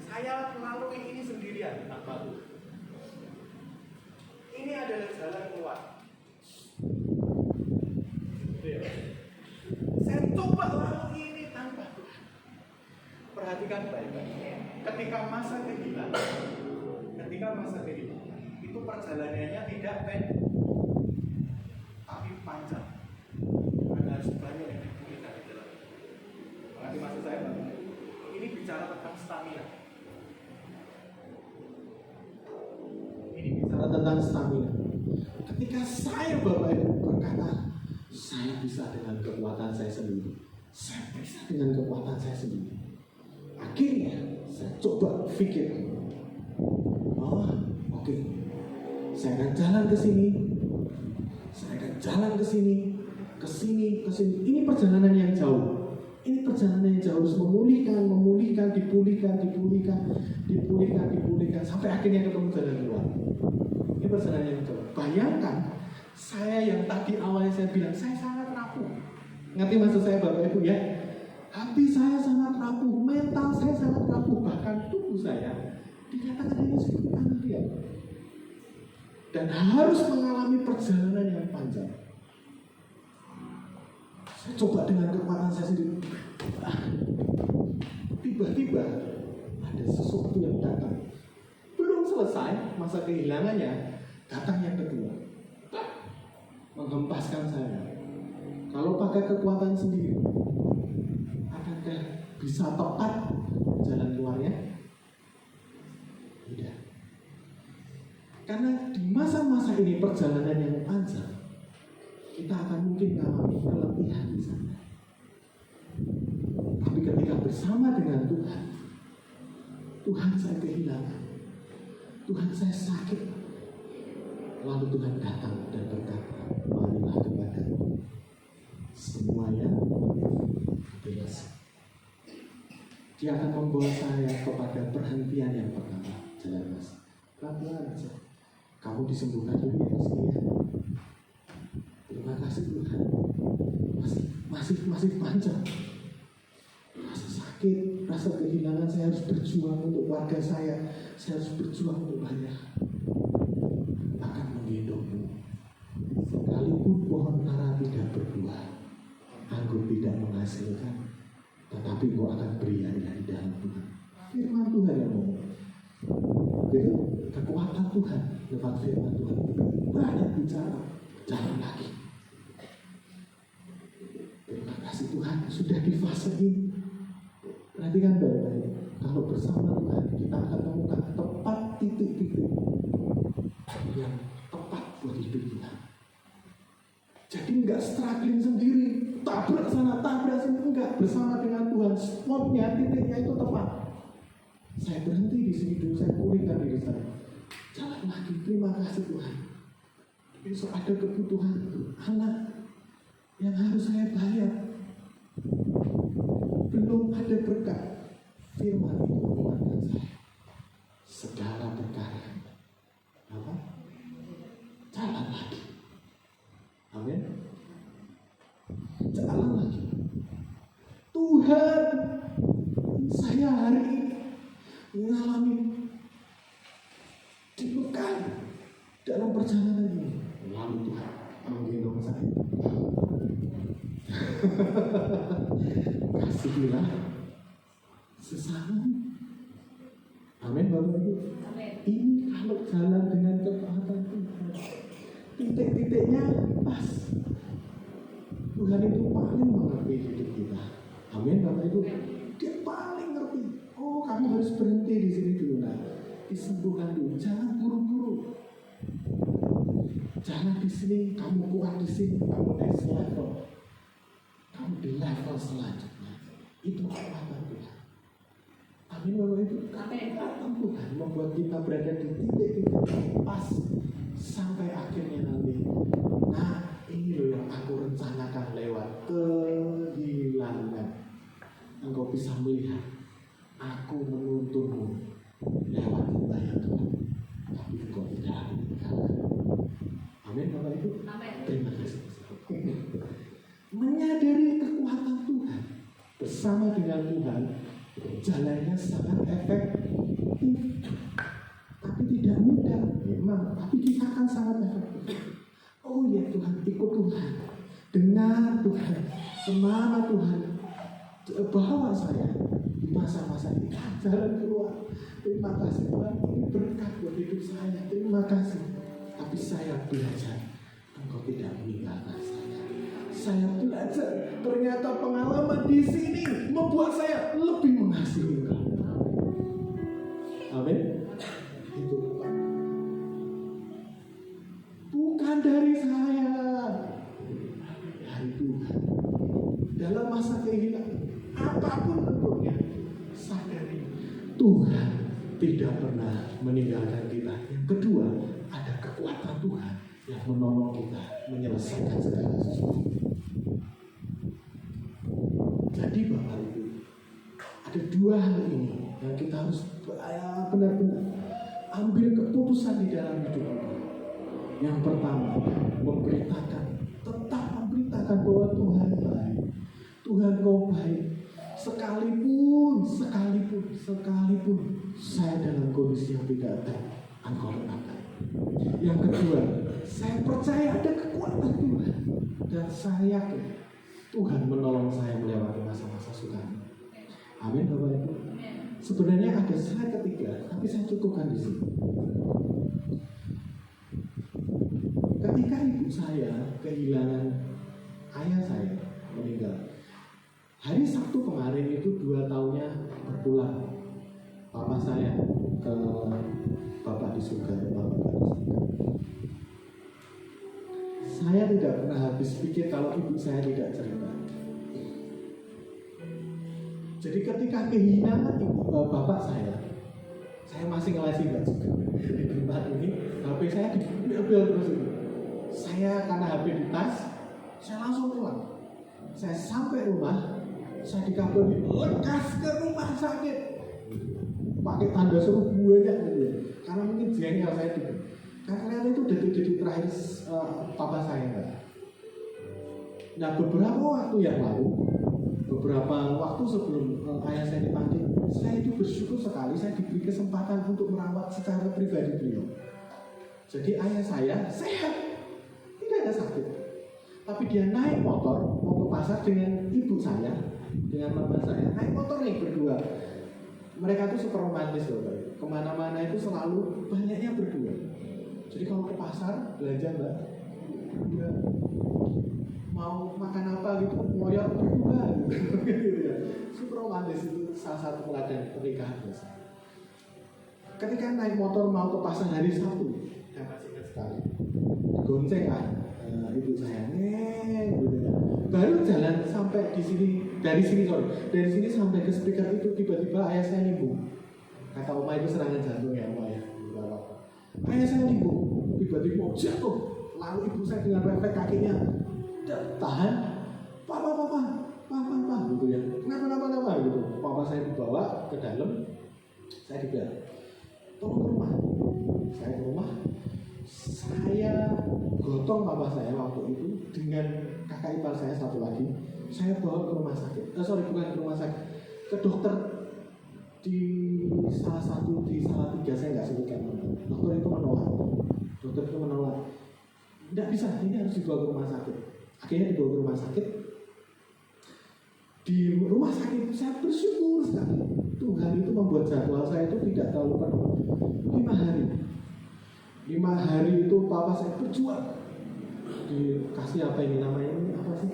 Saya melalui ini sendirian tanpa Tuhan. Ini adalah jalan keluar. Saya coba lalui ini tanpa Tuhan. Perhatikan baik-baik. Ketika masa kehilangan, itu perjalanannya tidak pendek, tapi panjang. Ada harus banyak yang dipulihkan di dalam. Mengerti maksud saya, Pak? Ini bicara tentang stamina. Ketika saya Bapak Ibu berkata, saya bisa dengan kekuatan saya sendiri. Saya bisa dengan kekuatan saya sendiri. Akhirnya saya coba pikir, oke. Saya akan jalan ke sini. Saya akan jalan ke sini, ke sini. Ini perjalanan yang jauh. Harus memulihkan, dipulihkan, sampai akhirnya ketemu jalan keluar. Ini perjalanan yang jauh. Bayangkan, saya yang tadi awalnya saya bilang, saya sangat rapuh. Ngerti maksud saya Bapak Ibu ya? Hati saya sangat rapuh, mental saya sangat rapuh, bahkan tubuh saya dikatakan ini seperti tanah liat. Dan harus mengalami perjalanan yang panjang. Saya coba dengan kekuatan saya sendiri. Tiba-tiba ada sesuatu yang datang. Belum selesai masa kehilangannya, datang yang kedua. Menghempaskan saya. Kalau pakai kekuatan sendiri, akankah bisa tepat jalan keluarnya? Tidak. Karena di masa-masa ini perjalanan yang panjang, kita akan mungkin mengalami keletihan di sana. Tapi ketika bersama dengan Tuhan saya kehilangan, Tuhan saya sakit, lalu Tuhan datang dan berkata, marilah kepadaku, semuanya bebas. Dia akan membawa saya kepada perhentian yang pertama. Jalan mas, pelan-pelan saja. Kamu disembuhkan dulu ya sini ya. Terima kasih Tuhan. Masih panjang. Rasa sakit, rasa kehilangan, saya harus berjuang untuk keluarga saya harus berjuang untuk banyak. Akan menggendongmu. Sekalipun pohon ara tidak berbuah, anggur tidak menghasilkan, tetapi kau akan beriaya di dalam Tuhan. Firman Tuhan yang ngomong. Jadi kekuatan Tuhan lewat firman Tuhan banyak bicara, jalan lagi. Terima kasih Tuhan sudah di fase ini. Perhatikan baik-baik. Kalau bersama Tuhan kita akan temukan tepat titik-titik yang tepat buat hidup kita. Jadi nggak struggling sendiri, tabrak sana, tabrak sini, enggak. Bersama dengan Tuhan, spotnya, titiknya itu tepat. Saya berhenti di sini dulu, saya pulihkan diri saya. Jalan lagi, terima kasih Tuhan. Besok ada kebutuhan anak yang harus saya bayar. Belum ada berkat. Firman itu menguatkan saya. Segala perkara. Apa? Jalan lagi. Amin. Jalan lagi. Tuhan, saya hari ini mengalami dilukai dalam perjalanan ini. Lalu Tuhan menggendong saya. Kasihilah sesama. Amin Bapak Ibu. Ini kalau jalan dengan kekuatan Tuhan, titik-titiknya pas. Tuhan itu paling mengerti hidup kita. Amin Bapak Ibu. Dia paling ngerti. Oh, kamu harus berhenti di sini dulu, nah. Disembuhkan dulu, jangan buru-buru. Jangan di sini, kamu kuat di sini, kamu next level. Kamu di level selanjutnya. Itu kekuatan Tuhan. Amin, Bapak Ibu. Kekuatan Tuhan membuat kita berada di titik-titik pas sampai akhirnya nanti. Nah, ini loh yang aku rencanakan lewat kehilangan. Engkau bisa melihat, aku menuntunmu lewat bayang Tuhan. Tapi engkau tidak meninggalkan. Amin, Bapak Ibu. Amin. Terima kasih. Menyadari kekuatan Tuhan bersama dengan Tuhan, jalannya sangat efektif, tapi tidak mudah memang, tapi kita akan sangat efektif. Oh ya Tuhan, ikut Tuhan, dengar Tuhan, semangat Tuhan, bawa saya di masa-masa ini jalan keluar. Terima kasih Tuhan, ini berkat buat hidup saya. Terima kasih. Tapi saya belajar, Engkau tidak meninggalkan saya. Saya belajar, ternyata pengalaman di sini membuat saya lebih mengasihi Engkau. Amin. Itu bukan dari saya, dari Tuhan. Dalam masa kehilangan, apapun bentuknya, sadari Tuhan tidak pernah meninggalkan kita. Yang kedua, ada kekuatan Tuhan yang menolong kita menyelesaikan segala sesuatu. Jadi Bapak Ibu, ada dua hal ini yang kita harus benar-benar ambil keputusan di dalam hidup kita. Yang pertama, tetap memberitakan bahwa Tuhan baik. Tuhan kau baik. Sekalipun saya dalam kondisi yang tidak baik, Engkau tetap baik. Yang kedua, saya percaya ada kekuatan Tuhan, dan saya yakin Tuhan menolong saya melewati masa-masa sulit. Amin, Bapak Ibu. Sebenarnya ada slide ketiga, tapi saya cukupkan di sini. Ketika ibu saya kehilangan ayah saya meninggal, hari Sabtu kemarin itu 2 tahunnya berpulang. Papa saya ke Bapak di surga, Saya tidak pernah habis pikir kalau ibu saya tidak cerita. Jadi ketika kehilangan bapak saya masih ngelesin juga di tempat ini, HP saya diambil terus itu. Saya karena HP di tas, saya langsung pulang. Saya sampai rumah, saya dikabari lekas ke rumah sakit. Pakai tanda suruh banyak gitu ya. Karena mungkin jengkel saya juga. Karena itu detik-detik terakhir papa saya kan. Nah beberapa waktu yang lalu, beberapa waktu sebelum ayah saya dipanggil, saya itu bersyukur sekali saya diberi kesempatan untuk merawat secara pribadi beliau. Jadi ayah saya sehat, tidak ada sakit. Tapi dia naik motor mau ke pasar dengan ibu saya, dengan mama saya, naik motor nih berdua. Mereka tuh super romantis loh, kemana-mana itu selalu banyaknya berdua. Jadi kalau ke pasar belanja mbak, ya, mau makan apa gitu, ngoyor berdua gitu ya. Super romantis, itu salah satu teladan pernikahan biasa. Ketika naik motor mau ke pasar hari Sabtu, saya masih ingat sekali, gonceng kan ibu saya, gitu ya. Baru jalan sampai di sini, dari sini sampai ke speaker itu tiba-tiba ayah saya nimbung. Kata oma itu serangan jantung ya oma ya. Ayah saya nimbung, tiba-tiba jatuh. Lalu ibu saya dengan refleks kakinya tahan, papa, gitu ya. Kenapa gitu. Papa saya dibawa ke dalam, saya dibilang, tolong ke rumah. Saya ke rumah, saya gotong papa saya waktu itu dengan kakak ipar saya satu lagi. Saya bawa ke rumah sakit. Bukan ke rumah sakit, ke dokter di salah 3 saya nggak sebutkan. Dokter itu menolak. Tidak bisa, ini harus dibawa ke rumah sakit. Akhirnya dibawa ke rumah sakit. Di rumah sakit itu saya bersyukur sekali. Tuhan itu membuat jadwal saya itu tidak terlalu penuh. 5 hari itu papa saya berjuang. Dikasih apa ini namanya, ini apa sih?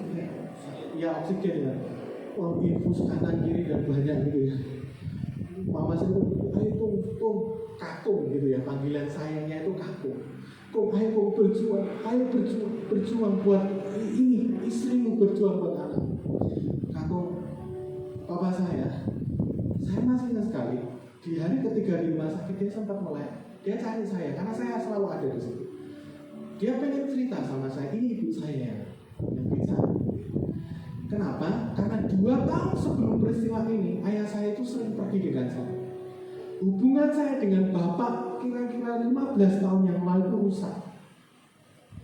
Ya oksigen ya. Infus kanan kiri dan banyak gitu ya. Mama saya itu, ayo tung, katung gitu ya. Panggilan sayangnya itu katung. ayo berjuang buat ini, istrimu berjuang buat anak. Papa saya masih ingat sekali, di hari ketiga di rumah sakit dia sempat melek. Dia cari saya, karena saya selalu ada di situ. Dia pengen cerita sama saya, ini ibu saya yang bisa. Kenapa? Karena 2 tahun sebelum peristiwa ini, ayah saya itu sering pergi dengan saya. Hubungan saya dengan bapak kira-kira 15 tahun yang lalu itu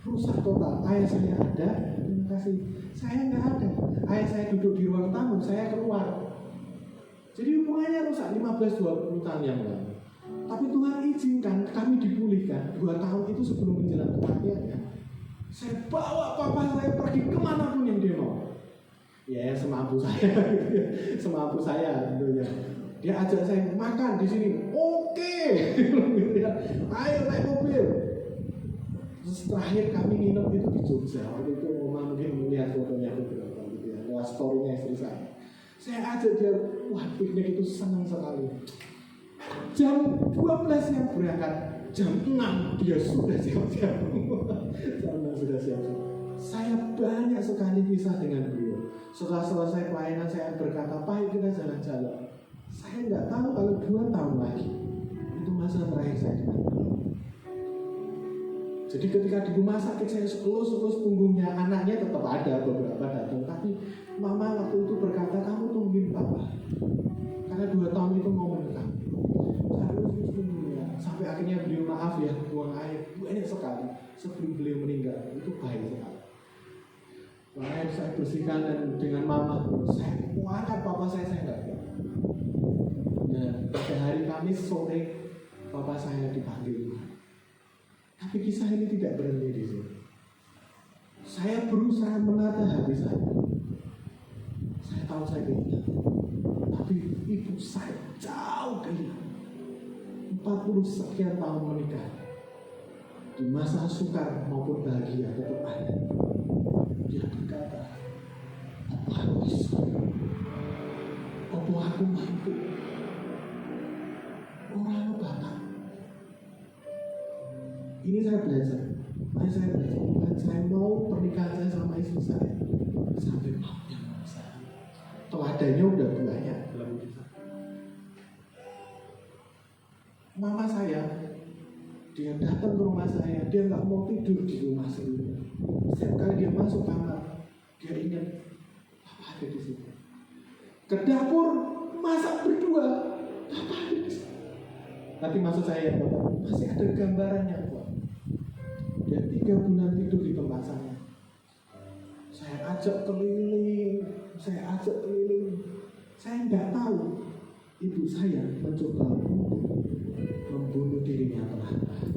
rusak total. Ayah saya ada, terima kasih. Saya nggak ada. Ayah saya duduk di ruang tamu, saya keluar. Jadi hubungannya rusak 15-20 tahun yang lalu. Tapi Tuhan izinkan kami dipulihkan 2 tahun itu sebelum menjelang kematiannya. Saya bawa papa saya pergi kemanapun yang dia mau. Ya semampu saya, semampu saya tentunya. Dia ajak saya makan di sini, oke. Ayo naik mobil. Terus terakhir kami nginep itu di Jogja. Waktu itu Mama mungkin melihat fotonya beberapa gitu ya, lewat story-nya istri saya. Saya ajak dia, wah piknik itu senang sekali. Jam 12 yang berangkat, jam 6 dia sudah siap-siap. Jam 6 sudah siap-siap. Saya banyak sekali kisah dengan beliau. Setelah selesai pelayanan saya berkata, Pak kita jalan-jalan. Saya nggak tahu kalau 2 tahun lagi itu masa terakhir saya dengan beliau. Jadi ketika di rumah sakit saya elus-elus punggungnya, anaknya tetap ada beberapa datang, tapi Mama waktu itu berkata kamu tungguin Papa, karena 2 tahun itu mau menikah. Sampai akhirnya beliau maaf ya, buang air banyak sekali sebelum beliau meninggal. Itu baik sekali. Makanya saya bersihkan dan dengan Mama, saya mau angkat Papa saya nggak bisa. Nah, pada hari Kamis sore Papa saya dipanggil. Tapi kisah ini tidak berhenti di sini. Saya berusaha menata hati saya. Saya tahu saya kehilangan, tapi ibu saya jauh kehilangan. 40 sekian tahun menikah, di masa sukar maupun bahagia tetap ada. Dia berkata, apa aku bisa? Apa aku mampu? Orang bapak. Ini saya belajar. Dan saya mau pernikahan saya sama istri saya sampai maafnya sama saya. Teladannya udah banyak dalam hidup saya. Mama saya, dia datang ke rumah saya, dia nggak mau tidur di rumah sendiri. Setiap kali dia masuk kamar, dia ingat apa ada di situ. Ke dapur masak berdua, apa ada di situ. Tapi maksud saya, masih ada gambarannya, Pak. Dia 3 bulan tidur di tempat saya. Saya ajak keliling. Saya nggak tahu ibu saya mencoba membunuh dirinya perlahan-lahan.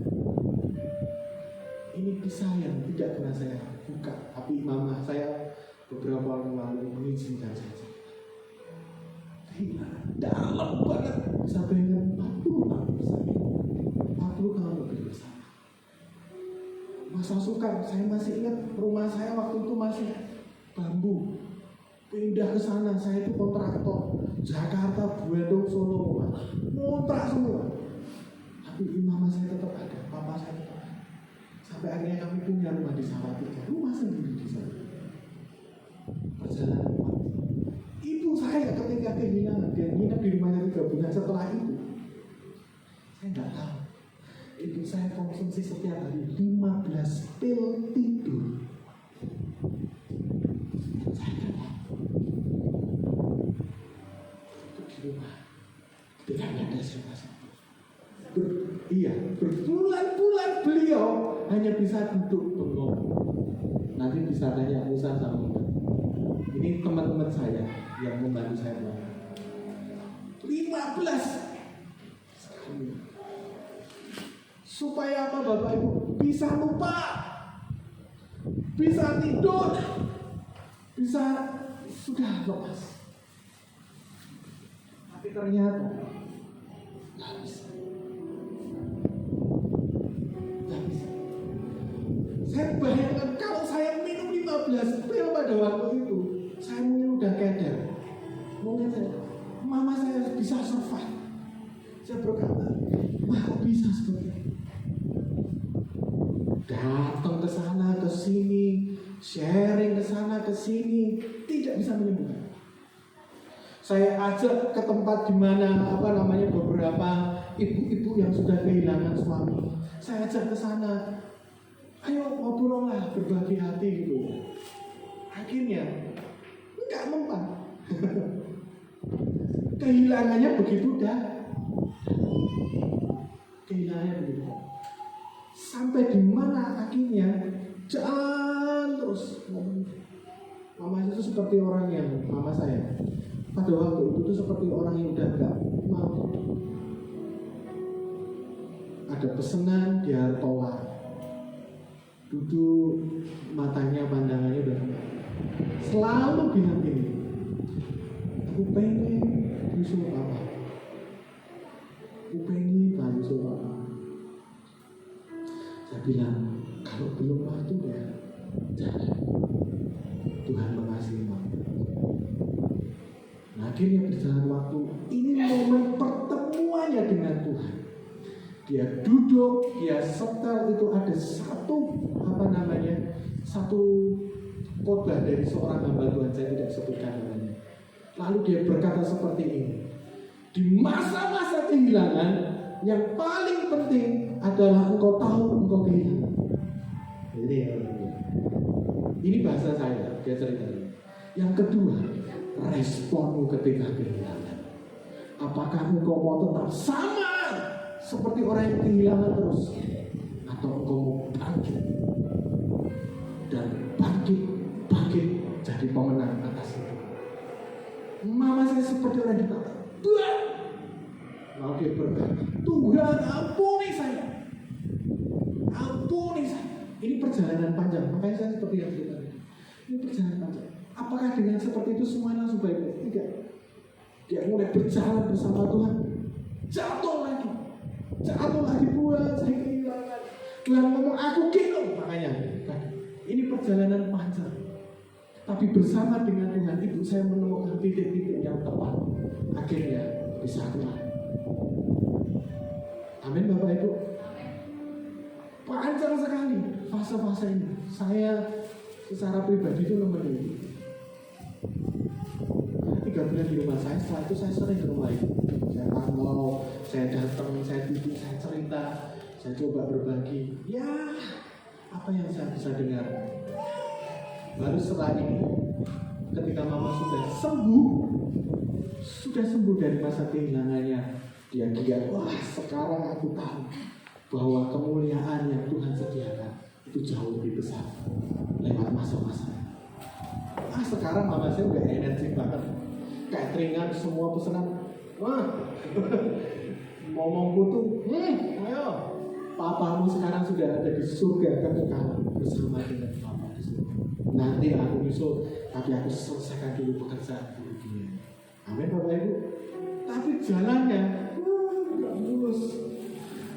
Ini kisah yang tidak pernah saya buka, tapi Mama saya beberapa waktu lalu mengizinkan saya. Dalam banget, sampai dengan 40 tahun bersama. 40 tahun lebih bersama. Masa sukar, saya masih ingat rumah saya waktu itu masih bambu. Pindah ke sana, saya itu kontraktor Jakarta, Bandung, Solo, kontrak semua. Tapi Mama saya tetap ada, Papa saya tetap ada. Sampai akhirnya kami punya rumah di Salatiga, rumah sendiri di sana. Perjalanan ibu saya ketika kehilangan, dia nginep di rumahnya 3 bulan setelah itu. Saya nggak tahu. Ibu saya konsumsi setiap hari 15 pil tidur. Saya kenal. Itu di rumah. Tidak ada siapa-siapa. Berbulan-bulan beliau hanya bisa duduk bengong. Nanti bisa tanya Musa sama Musa. Ini teman-teman saya yang membantu saya belajar. 15 sekali. Supaya apa Bapak Ibu? Bisa lupa, bisa tidur, bisa sudah lepas. Tapi ternyata nggak bisa. Saya bayangkan kalau saya minum 15 pil pada waktu itu, saya mungkin udah keder. Mungkin Mama saya bisa survive. Saya berkata, wah kok bisa seperti ini? datang ke sana ke sini, sharing ke sana ke sini, tidak bisa menyembuhkan. Saya ajak ke tempat di mana beberapa ibu-ibu yang sudah kehilangan suami. Saya ajak ke sana. Ayo ngobrol lah, berbagi hati gitu. Akhirnya enggak mempan. Kehilangannya begitu dah. Kehilangannya begitu. Sampai di mana akhirnya jalan terus. Mama itu seperti orang yang mama saya. Pada waktu itu seperti orang yang udah enggak mau. Ada pesanan dia tolak. Duduk matanya pandangannya udah selalu bilang gini, aku pengen nyusul papa, aku pengen nyusul papa. Saya bilang kalau belum waktu ya jangan. Tuhan mengasihi mama. Nah, akhirnya berjalan waktu, ini momen pertemuannya dengan Tuhan. Dia duduk, dia setel, itu ada satu khotbah dari seorang hamba Tuhan, saya tidak sebutkan namanya. Lalu dia berkata seperti ini, di masa-masa kehilangan yang paling penting adalah engkau tahu engkau kehilangan. Ini bahasa saya, dia cerita. Yang kedua, responmu ketika kehilangan. Apakah engkau mau tetap sama seperti orang yang kehilangan terus, atau engkau mau bangkit dan bangkit jadi pemenang atas itu? Mama saya seperti orang yang berkata, Tuhan, lalu dia berkata, Tuhan ampuni saya. Ini perjalanan panjang, makanya saya seperti yang cerita. Ini perjalanan panjang. Apakah dengan seperti itu semuanya langsung baik-baik? Tidak. Dia mulai berjalan bersama Tuhan. Jatuh lagi Tuhan, saya kehilangan. Tuhan ngomong aku gitu. Makanya ini perjalanan panjang. Tapi bersama dengan Tuhan itu saya menemukan titik-titik yang tepat. Akhirnya bisa keluar. Amin Bapak Ibu. Panjang sekali fase-fase ini. Saya secara pribadi itu nemenin 3 bulan di rumah saya. Setelah itu saya sering ke rumah itu. Saya pantau, saya datang, saya duduk, saya cerita, saya coba berbagi. Ya, apa yang saya bisa dengar. Baru setelah ini, ketika mama sudah sembuh dari masa kehilangannya, dia giat. Wah, sekarang aku tahu bahwa kemuliaan yang Tuhan sediakan itu jauh lebih besar lewat masa-masa. Sekarang mama saya udah energi banget, cateringan semua pesanan. Wah, ngomong tuh, ayo, papamu sekarang sudah ada di surga kekekalan bersama dengan papa di surga. Nanti aku nyusul, tapi aku selesaikan dulu pekerjaan di dunia. Amin Bapak Ibu. Tapi jalannya nggak mulus.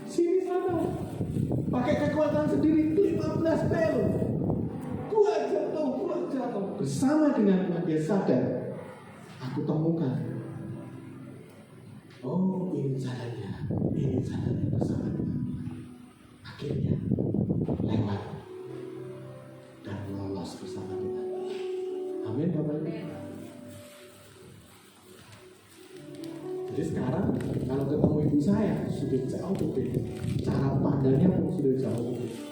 Sini sana, pakai kekuatan sendiri 15 pel. Gua jatuh. Bersama dengan Tuhan dia sadar. Aku temukan. Oh, ini jalannya bersama Tuhan. Akhirnya lewat dan lolos bersama Tuhan. Amin Bapak Ibu. Jadi sekarang kalau ketemu ibu saya sudah jauh berbeda. Cara pandangnya pun sudah jauh berbeda.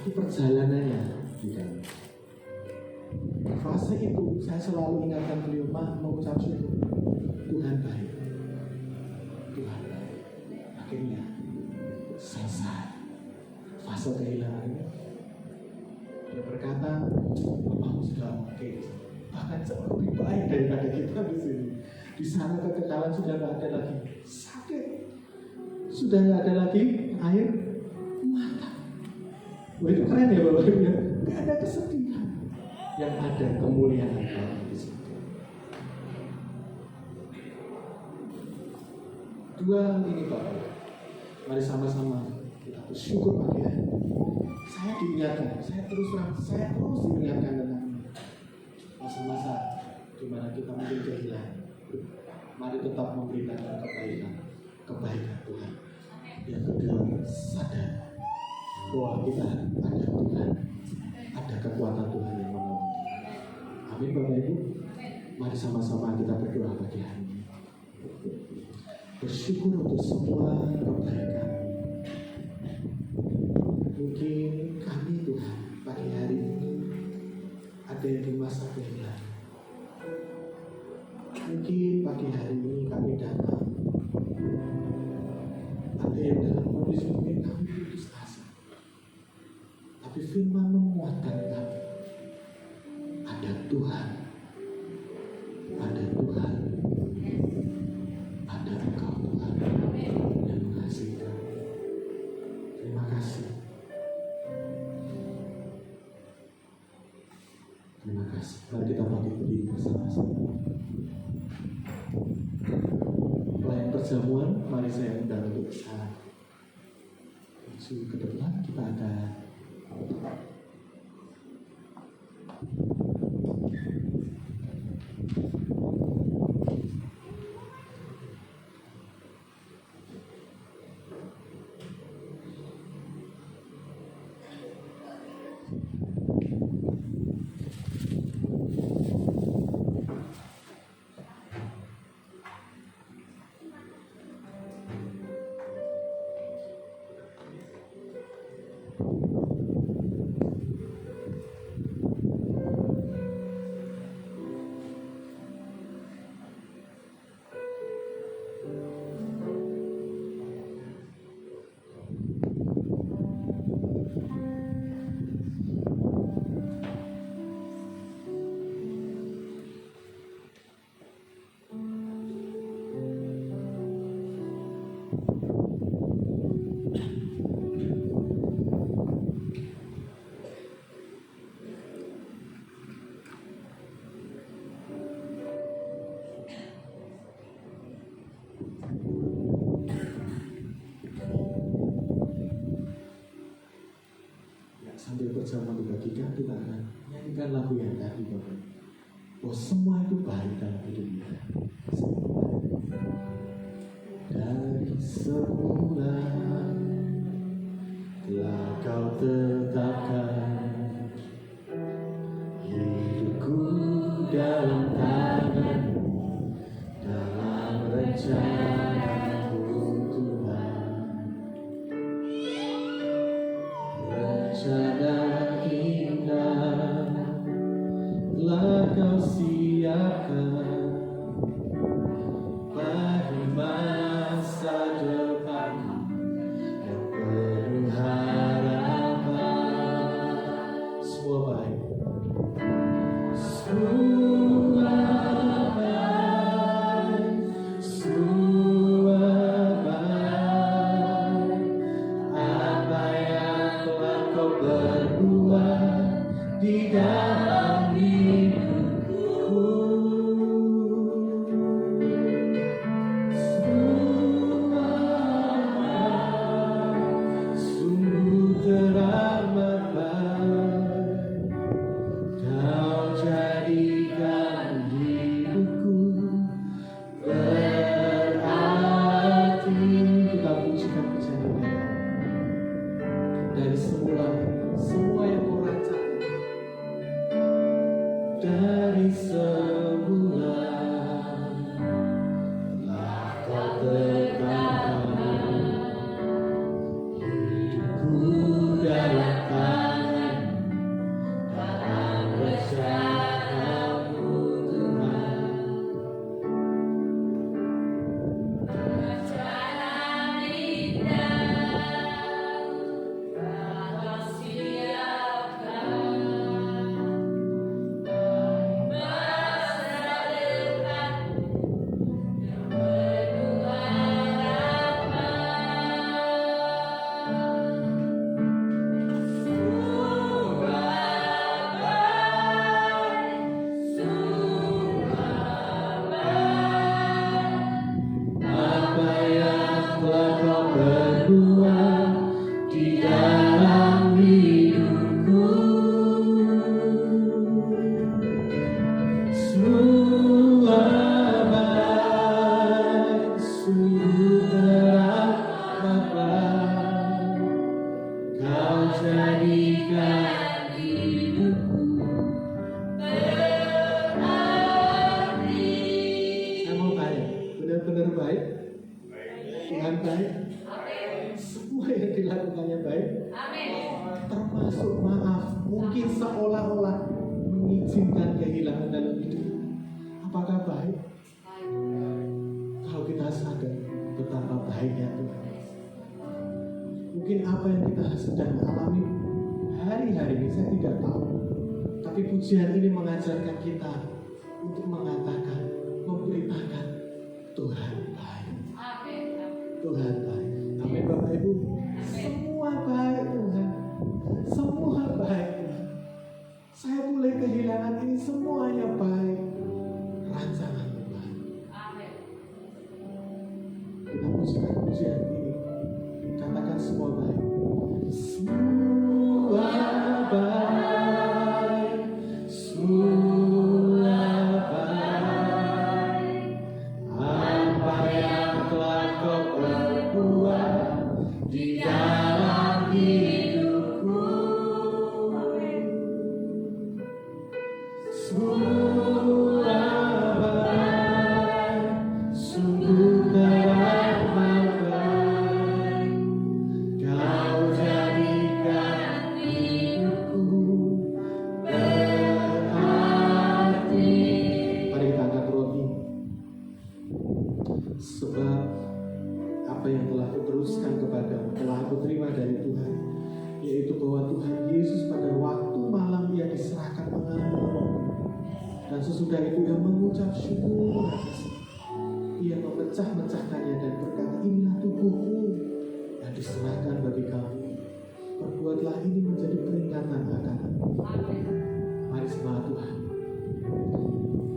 Tapi perjalanannya tidak. Fase itu saya selalu ingatkan beliau, mengucap syukur. Tuhan baik. Akhirnya selesai fase kehilangan. Dia berkata, Bapak sudah oke. Bahkan jauh lebih baik daripada kita di sini. Di sana kekekalan sudah tidak ada lagi sakit, sudah tidak ada lagi air mata. Wah, itu keren ya Bapak Ibu ya. Tidak ada kesedihan, yang ada kemuliaan Allah di situ. Dua ini Bapak, mari sama-sama kita bersyukur pagi hari. Saya diingatkan, saya terus diingatkan tentang masa-masa di mana kita mungkin kehilangan. Mari tetap memberitakan kebaikan, kebaikan Tuhan. Yang kedua, sadar bahwa kita ada Tuhan, ada kekuatan Tuhan yang menolong. Amin Bapak Ibu. Mari sama-sama kita berdoa pagi hari ini. Bersyukur untuk semua kebaikan. Mungkin kami Tuhan pagi hari ini ada yang di masa kehilangan. Mungkin pagi hari ini kami datang, ada yang dalam kondisi mungkin kami putus asa. Tapi firman menguatkan kami. Ada Tuhan, ada Tuhan, ada Engkau Tuhan yang mengasihi kami. Terima kasih. Terima kasih. Mari kita bangkit berdiri bersama-sama. Pelayan perjamuan, mari saya undang untuk bisa maju ke depan. Kita ada sambil perjamuan dibagikan, kita akan nyanyikan lagu yang tadi Bapak. Oh, semua itu baik dalam hidup kita. Dari semula telah Kau tetapkan hidupku dalam tangan-Mu, dalam rencana-Mu Tuhan. Rencana indah telah Kau siapkan bagi masa depan yang penuh harapan. Semua baik, semua baik, semua baik. Apa yang telah Kau berbuat di dalam hidupku, semua sungguh teramat baik. Kau jadikan hidupku berarti. Kita pujikan pujian dari semula, semua yang Kau rancang. Dari semula telah Kau tetapkan hidupku dalam tangan, dalam rencana-Mu Tuhan. Rencana indah Kau siapkan masa depan yang penuh Tuhan baik. Semua yang dilakukannya baik. Termasuk maaf, mungkin seolah-olah mengizinkan kehilangan dalam hidup. Apakah baik? Kalau kita sadar betapa baiknya Tuhan. Mungkin apa yang kita sedang alami hari-hari ini saya tidak tahu. Tapi pujian ini mengajarkan kita untuk mengatakan, memberitakan Tuhan baik. Tuhan baik. Amin Bapak Ibu. Semua baik Tuhan. Semua baik Tuhan. Saya mulai kehilangan ini semuanya baik. Rancangan Tuhan. Kita pujikan pujian ini. Katakan semua baik. Semua baik. Semua baik. Apa yang telah kau perbuat di dalam hidupku. Semua baik. Sungguh teramat baik. Kau jadikan hidupku berarti. Mari kita angkat roti. Sebab apa yang telah kuteruskan kepadamu telah aku terima dari Tuhan, yaitu bahwa Tuhan Yesus pada waktu malam ia diserahkan mengambil, dan sesudah itu ia mengucap syukur atas, ia memecah-mecahkannya dan berkata, inilah tubuhku yang diserahkan bagi kamu. Perbuatlah ini menjadi peringatan akan aku. Mari sembah Tuhan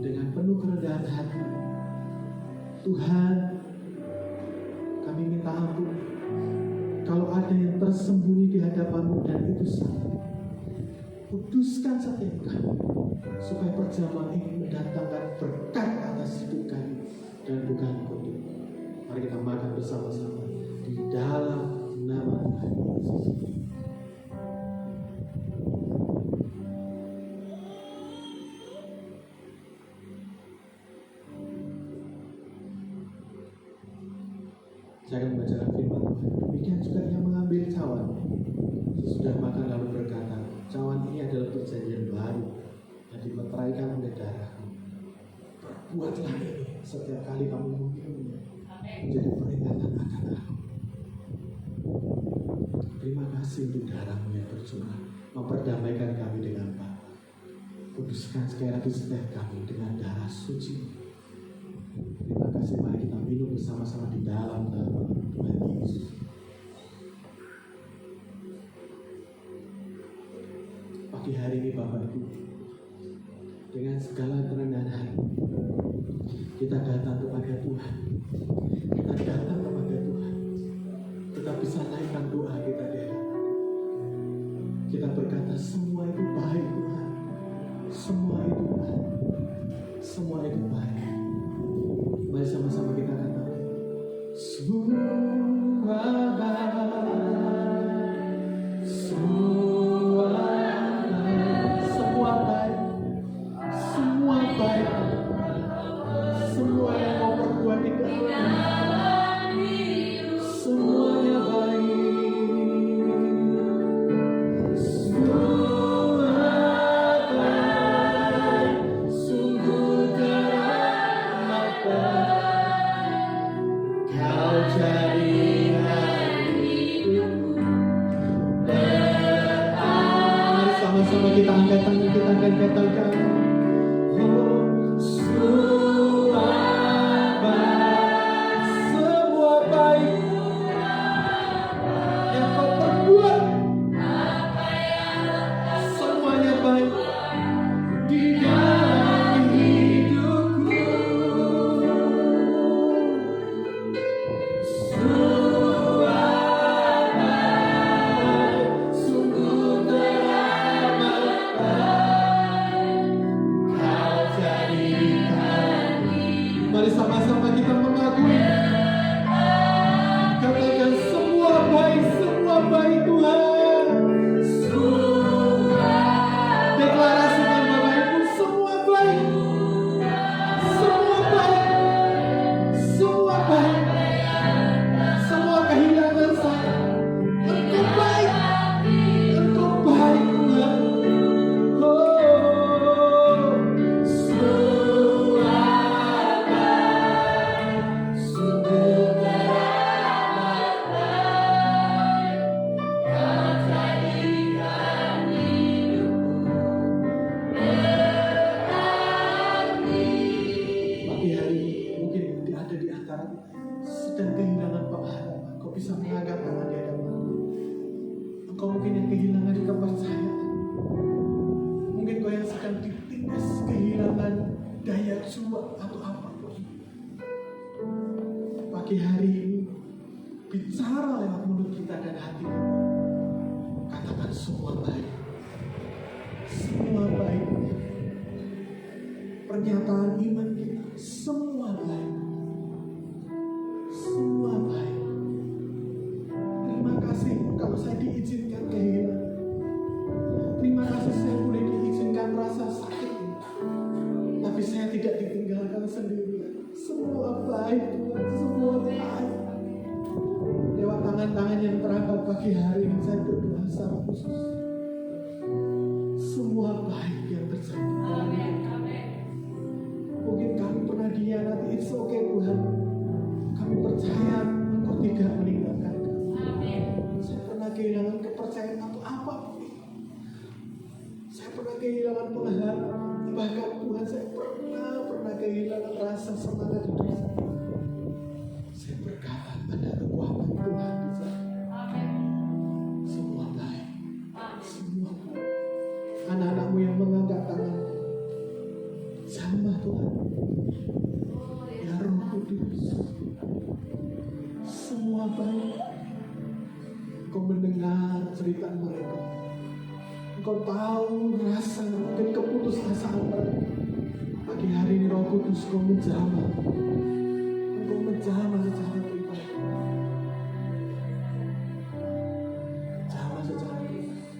dengan penuh kerendahan hati. Tuhan, kami minta ampun kalau ada yang tersembunyi di hadapan-Mu dan itu salah. Kuduskan setiap kami supaya perjamuan ini mendatangkan berkat atas hidup kami dan bukan kutuk. Mari kita makan bersama-sama di dalam nama Tuhan Yesus. Saya akan membacakan firman Tuhan. Demikian juga ia mengambil cawan. Sesudah makan lalu berkata, cawan ini adalah perjanjian baru yang dimeteraikan oleh darahku. Perbuatlah ini setiap kali kamu meminumnya menjadi peringatan akan aku. Terima kasih untuk darah-Mu yang bercurah memperdamaikan kami dengan Bapa. Kuduskan sekali lagi setiap kami dengan darah suci. Terima kasih, mari kita minum bersama-sama di dalam nama Tuhan Yesus. Pagi hari ini Bapak Ibu, dengan segala kerendahan hati, kita datang kepada Tuhan. Kita datang kepada Tuhan. Kita bisa naikkan doa kita di hadapan. Kita berkata semua itu baik Tuhan. Semua itu baik. Semua itu baik. Mari sama-sama kita katakan semua baik, semua baik, semua baik, semua baik, semua yang mau perbuat di dalam semuanya baik, semua baik, sungguh teramat baik. Kau jadikan hidupku berarti. Sama-sama kita angkat tangan, kita akan katakan, oh semua baik, semua baik yang kau perbuat, semuanya baik di dalam hidupku. Sungguh teramat baik. sedang kehilangan pengharapan, kau bisa mengangkat tangan di hadapan. Engkau mungkin yang kehilangan kepercayaan. Mungkin kau yang sedang ditindas kehilangan daya juang atau apapun. Pagi hari ini, bicara lewat mulut kita dan hati kita. Katakan semua baik. Semua baik. Pernyataan iman kita, semua baik. Semua baik. Terima kasih kalau saya diizinkan kehilangan. Terima kasih saya boleh diizinkan rasa sakit ini. Tapi saya tidak ditinggalkan sendirian. Semua baik Tuhan, semua baik. Lewat tangan-tangan yang terangkat pagi hari ini saya berdoa secara khusus. Semua baik yang terjadi. Mungkin kami pernah dihianati, it's okay Tuhan. Kami percaya Engkau tidak meninggalkan kami. Saya pernah kehilangan kepercayaan atau apapun. Saya pernah kehilangan pengharapan. Bahkan Tuhan saya pernah kehilangan rasa semangat hidup saya. Saya berkata ada kekuatan Tuhan di sana. Semua baik. Semua baik. Anak-anakmu yang mengangkat tangan, sama Tuhan. Ya Roh Kudus, semua baik. Engkau mendengar cerita mereka. Engkau tahu rasa dan keputusasaan mereka. Pagi hari ini Roh Kudus Engkau menjamah. Engkau menjamah secara pribadi. Jamah secara pribadi.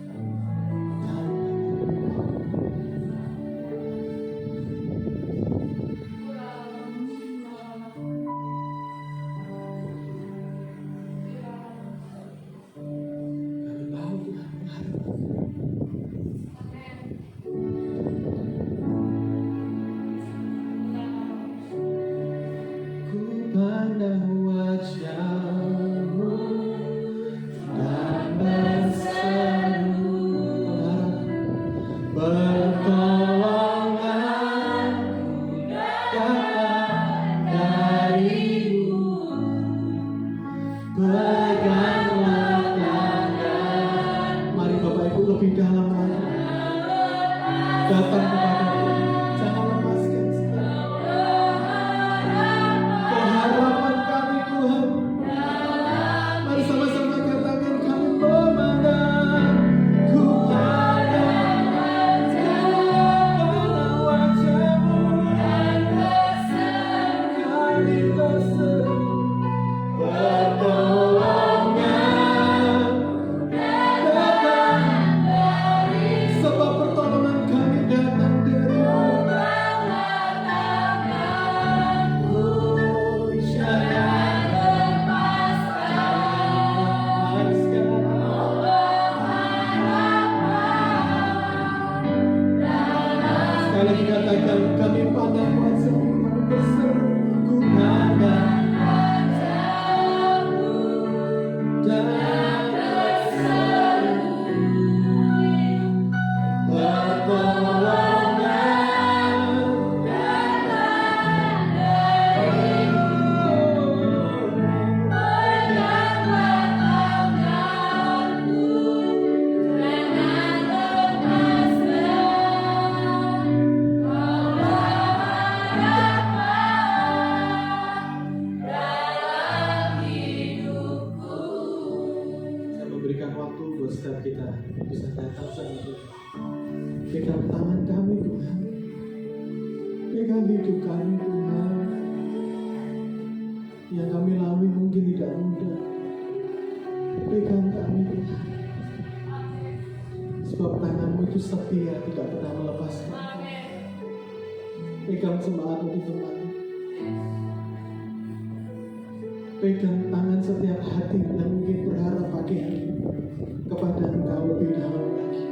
Setia tidak pernah melepaskan. Pegang semangat di tempat. Pegang tangan setiap hati yang mungkin berharap pagi hari kepada Engkau lebih dalam lagi.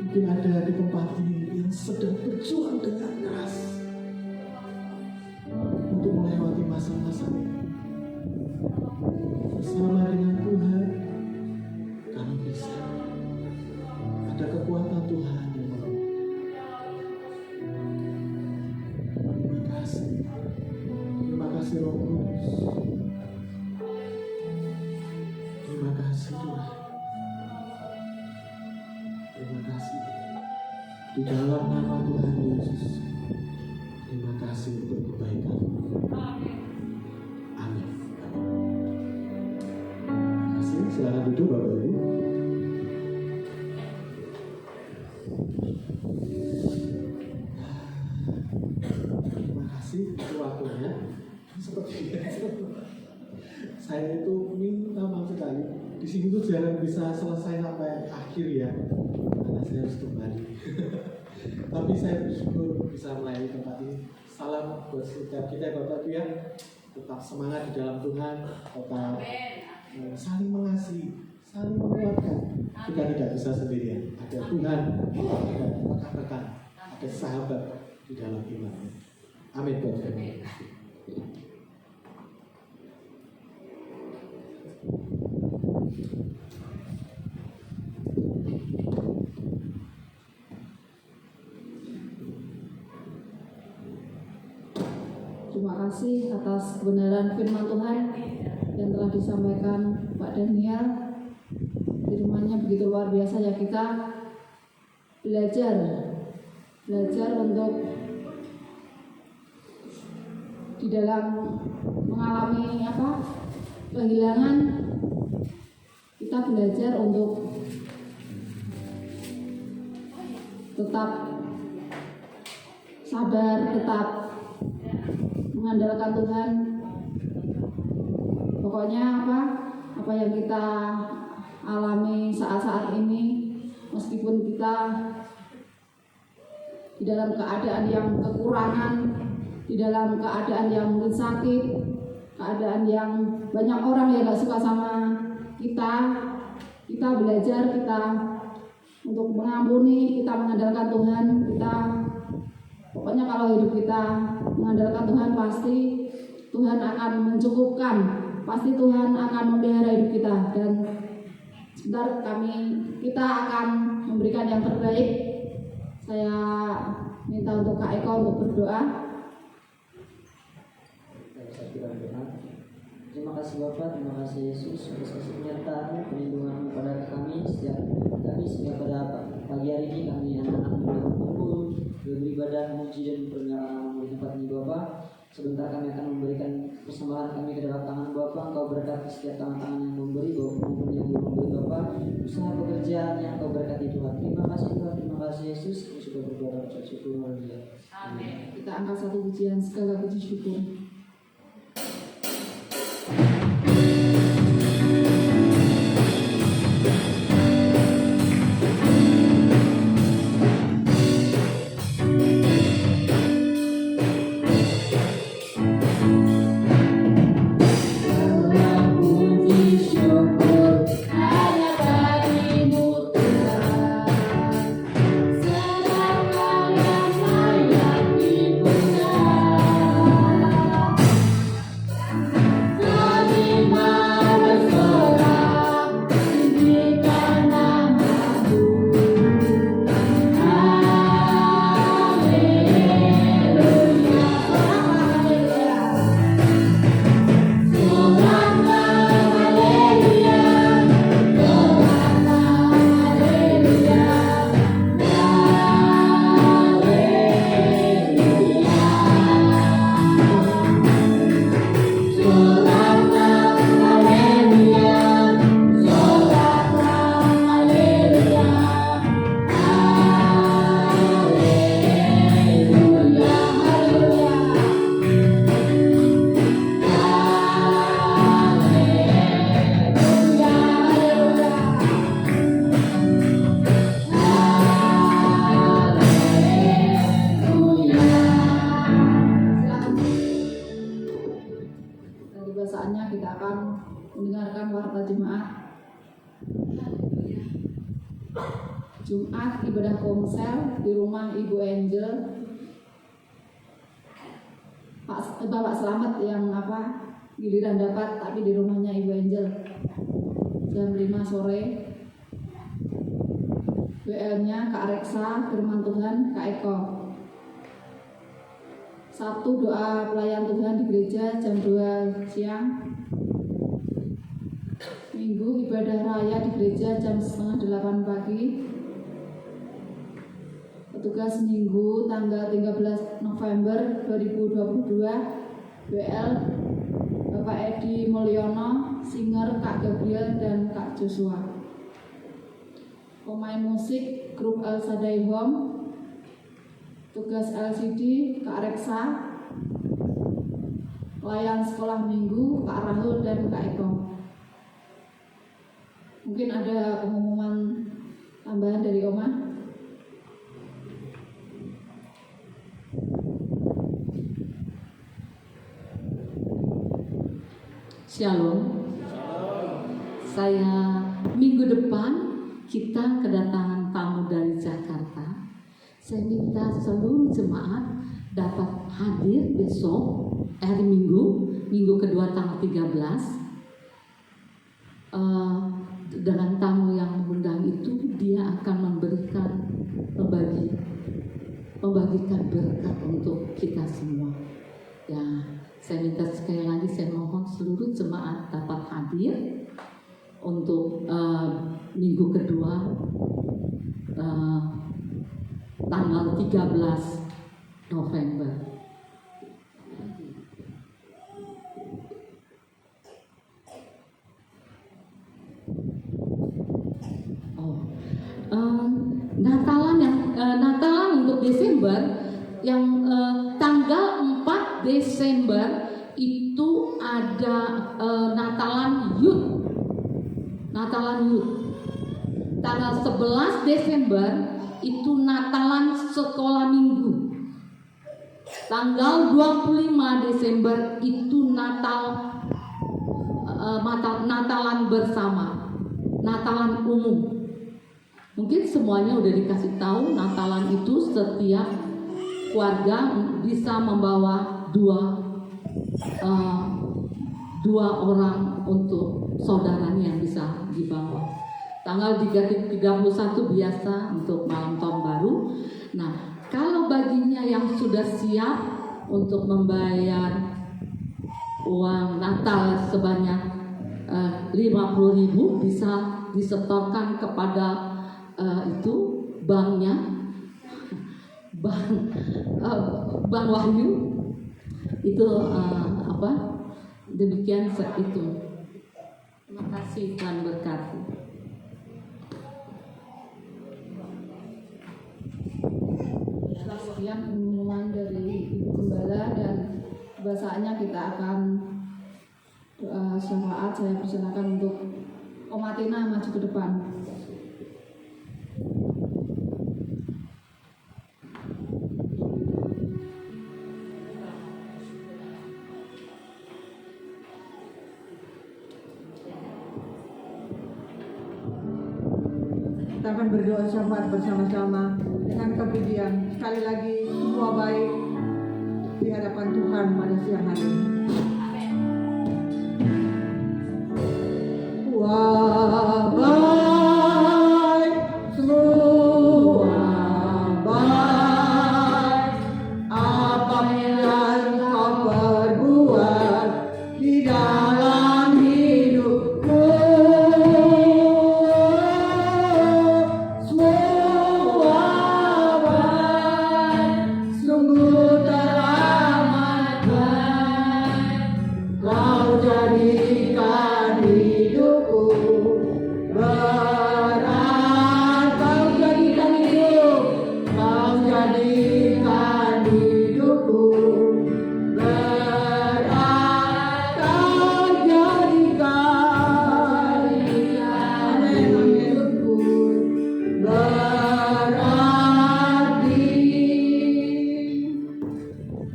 Mungkin ada di tempat ini yang sedang berjuang dengan keras untuk melewati masa-masa ini. Bersama dengan Tuhan kami bisa. Ada kekuatan Tuhan yang terima kasih. Terima kasih Roh Kudus. Terima kasih Tuhan. Terima kasih. Di dalam nama Tuhan Yesus. Terima kasih untuk kebaikan. Amin. Terima kasih. Silakan duduk Bapak Ibu. Terima kasih untuk waktunya. Seperti biasa. Saya itu minta maaf sekali. Di sini tuh jarang bisa selesai sampai akhir ya, karena saya harus kembali. Tapi saya bersyukur bisa melayani tempat ini. Salam buat setiap kita Bapak Ibu ya. Tetap semangat di dalam Tuhan. Tetap saling mengasihi, saling menguatkan. Kita tidak bisa sendirian. Ada Tuhan, ada rekan-rekan, ada sahabat di dalam iman. Amin Bapak Ibu. Terima kasih atas kebenaran firman Tuhan yang telah disampaikan Pak Daniel. Firman-Nya begitu luar biasa ya, kita belajar untuk di dalam mengalami kehilangan. Kita belajar untuk tetap sabar, tetap mengandalkan Tuhan. Pokoknya apa yang kita alami saat-saat ini, meskipun kita di dalam keadaan yang kekurangan, di dalam keadaan yang mungkin sakit, keadaan yang banyak orang yang gak suka sama kita belajar, kita untuk mengampuni, kita mengandalkan Tuhan. Kita pokoknya kalau hidup kita mengandalkan Tuhan, pasti Tuhan akan mencukupkan, pasti Tuhan akan memelihara hidup kita. Dan sebentar kita akan memberikan yang terbaik. Saya minta untuk Kak Eko untuk berdoa. Terima kasih Bapak, terima kasih Yesus atas kasih penyertaan, perlindungan kepada kami sehingga pada pagi hari ini kami anak-anak boleh berkumpul, beribadah, memuji dan berdoa di tempat ini Bapak. Sebentar kami akan memberikan persembahan kami ke dalam tangan Bapak. Engkau berkati setiap tangan-tangan yang memberi maupun yang belum memberi Bapak. Usaha pekerjaan yang Engkau berkati Tuhan. Terima kasih Tuhan, terima kasih Yesus. Kami sudah berdoa dan ucap syukur. Amin. Kita angkat satu pujian, segala puji syukur. Jumat ibadah komsel di rumah Ibu Angel. Bapak Selamat yang giliran dapat, tapi di rumahnya Ibu Angel jam 5 sore. WL-nya Kak Reksa, firman Tuhan Kak Eko. Sabtu doa pelayan Tuhan di gereja jam 2 siang. Minggu ibadah raya di gereja jam 7:30 pagi. Petugas Minggu tanggal 13 November 2022 WL Bapak Edi Mulyono, singer Kak Gabriel dan Kak Joshua. Pemain musik grup El Shaddai Home. Tugas LCD Kak Reksa. Pelayan sekolah minggu Kak Rahul dan Kak Eko. Mungkin ada pengumuman tambahan dari Oma. Shalom. Saya minggu depan kita kedatangan tamu dari Jakarta. Saya minta seluruh jemaat dapat hadir besok hari Minggu kedua tanggal 13. Dengan tamu yang mengundang itu dia akan membagikan berkat untuk kita semua. Ya, saya minta sekali lagi, saya mohon seluruh jemaat dapat hadir untuk minggu kedua tanggal 13 November. Natalan untuk Desember yang tanggal 4 Desember itu ada Natalan Youth. Tanggal 11 Desember itu Natalan sekolah minggu. Tanggal 25 Desember itu Natalan bersama, Natalan umum. Mungkin semuanya udah dikasih tahu, Natalan itu setiap keluarga bisa membawa dua orang untuk saudaranya yang bisa dibawa. Tanggal 31 biasa untuk malam tahun baru. Nah, kalau baginya yang sudah siap untuk membayar uang Natal sebanyak 50.000 bisa disetorkan kepada itu banknya, Bank Wahyu itu demikian itu. Terima kasih, Tuhan berkati. Sekian pengumuman dari Ibu Gembala, dan kebiasaannya kita akan doa syafaat. Saya persilakan untuk Om Atina maju ke depan. Kita akan berdoa syafaat bersama-sama dengan kepujian. Sekali lagi, semua baik di hadapan Tuhan pada siang hari ini. Semua baik, semua baik. Apa yang kau perbuat di dalam hidupku,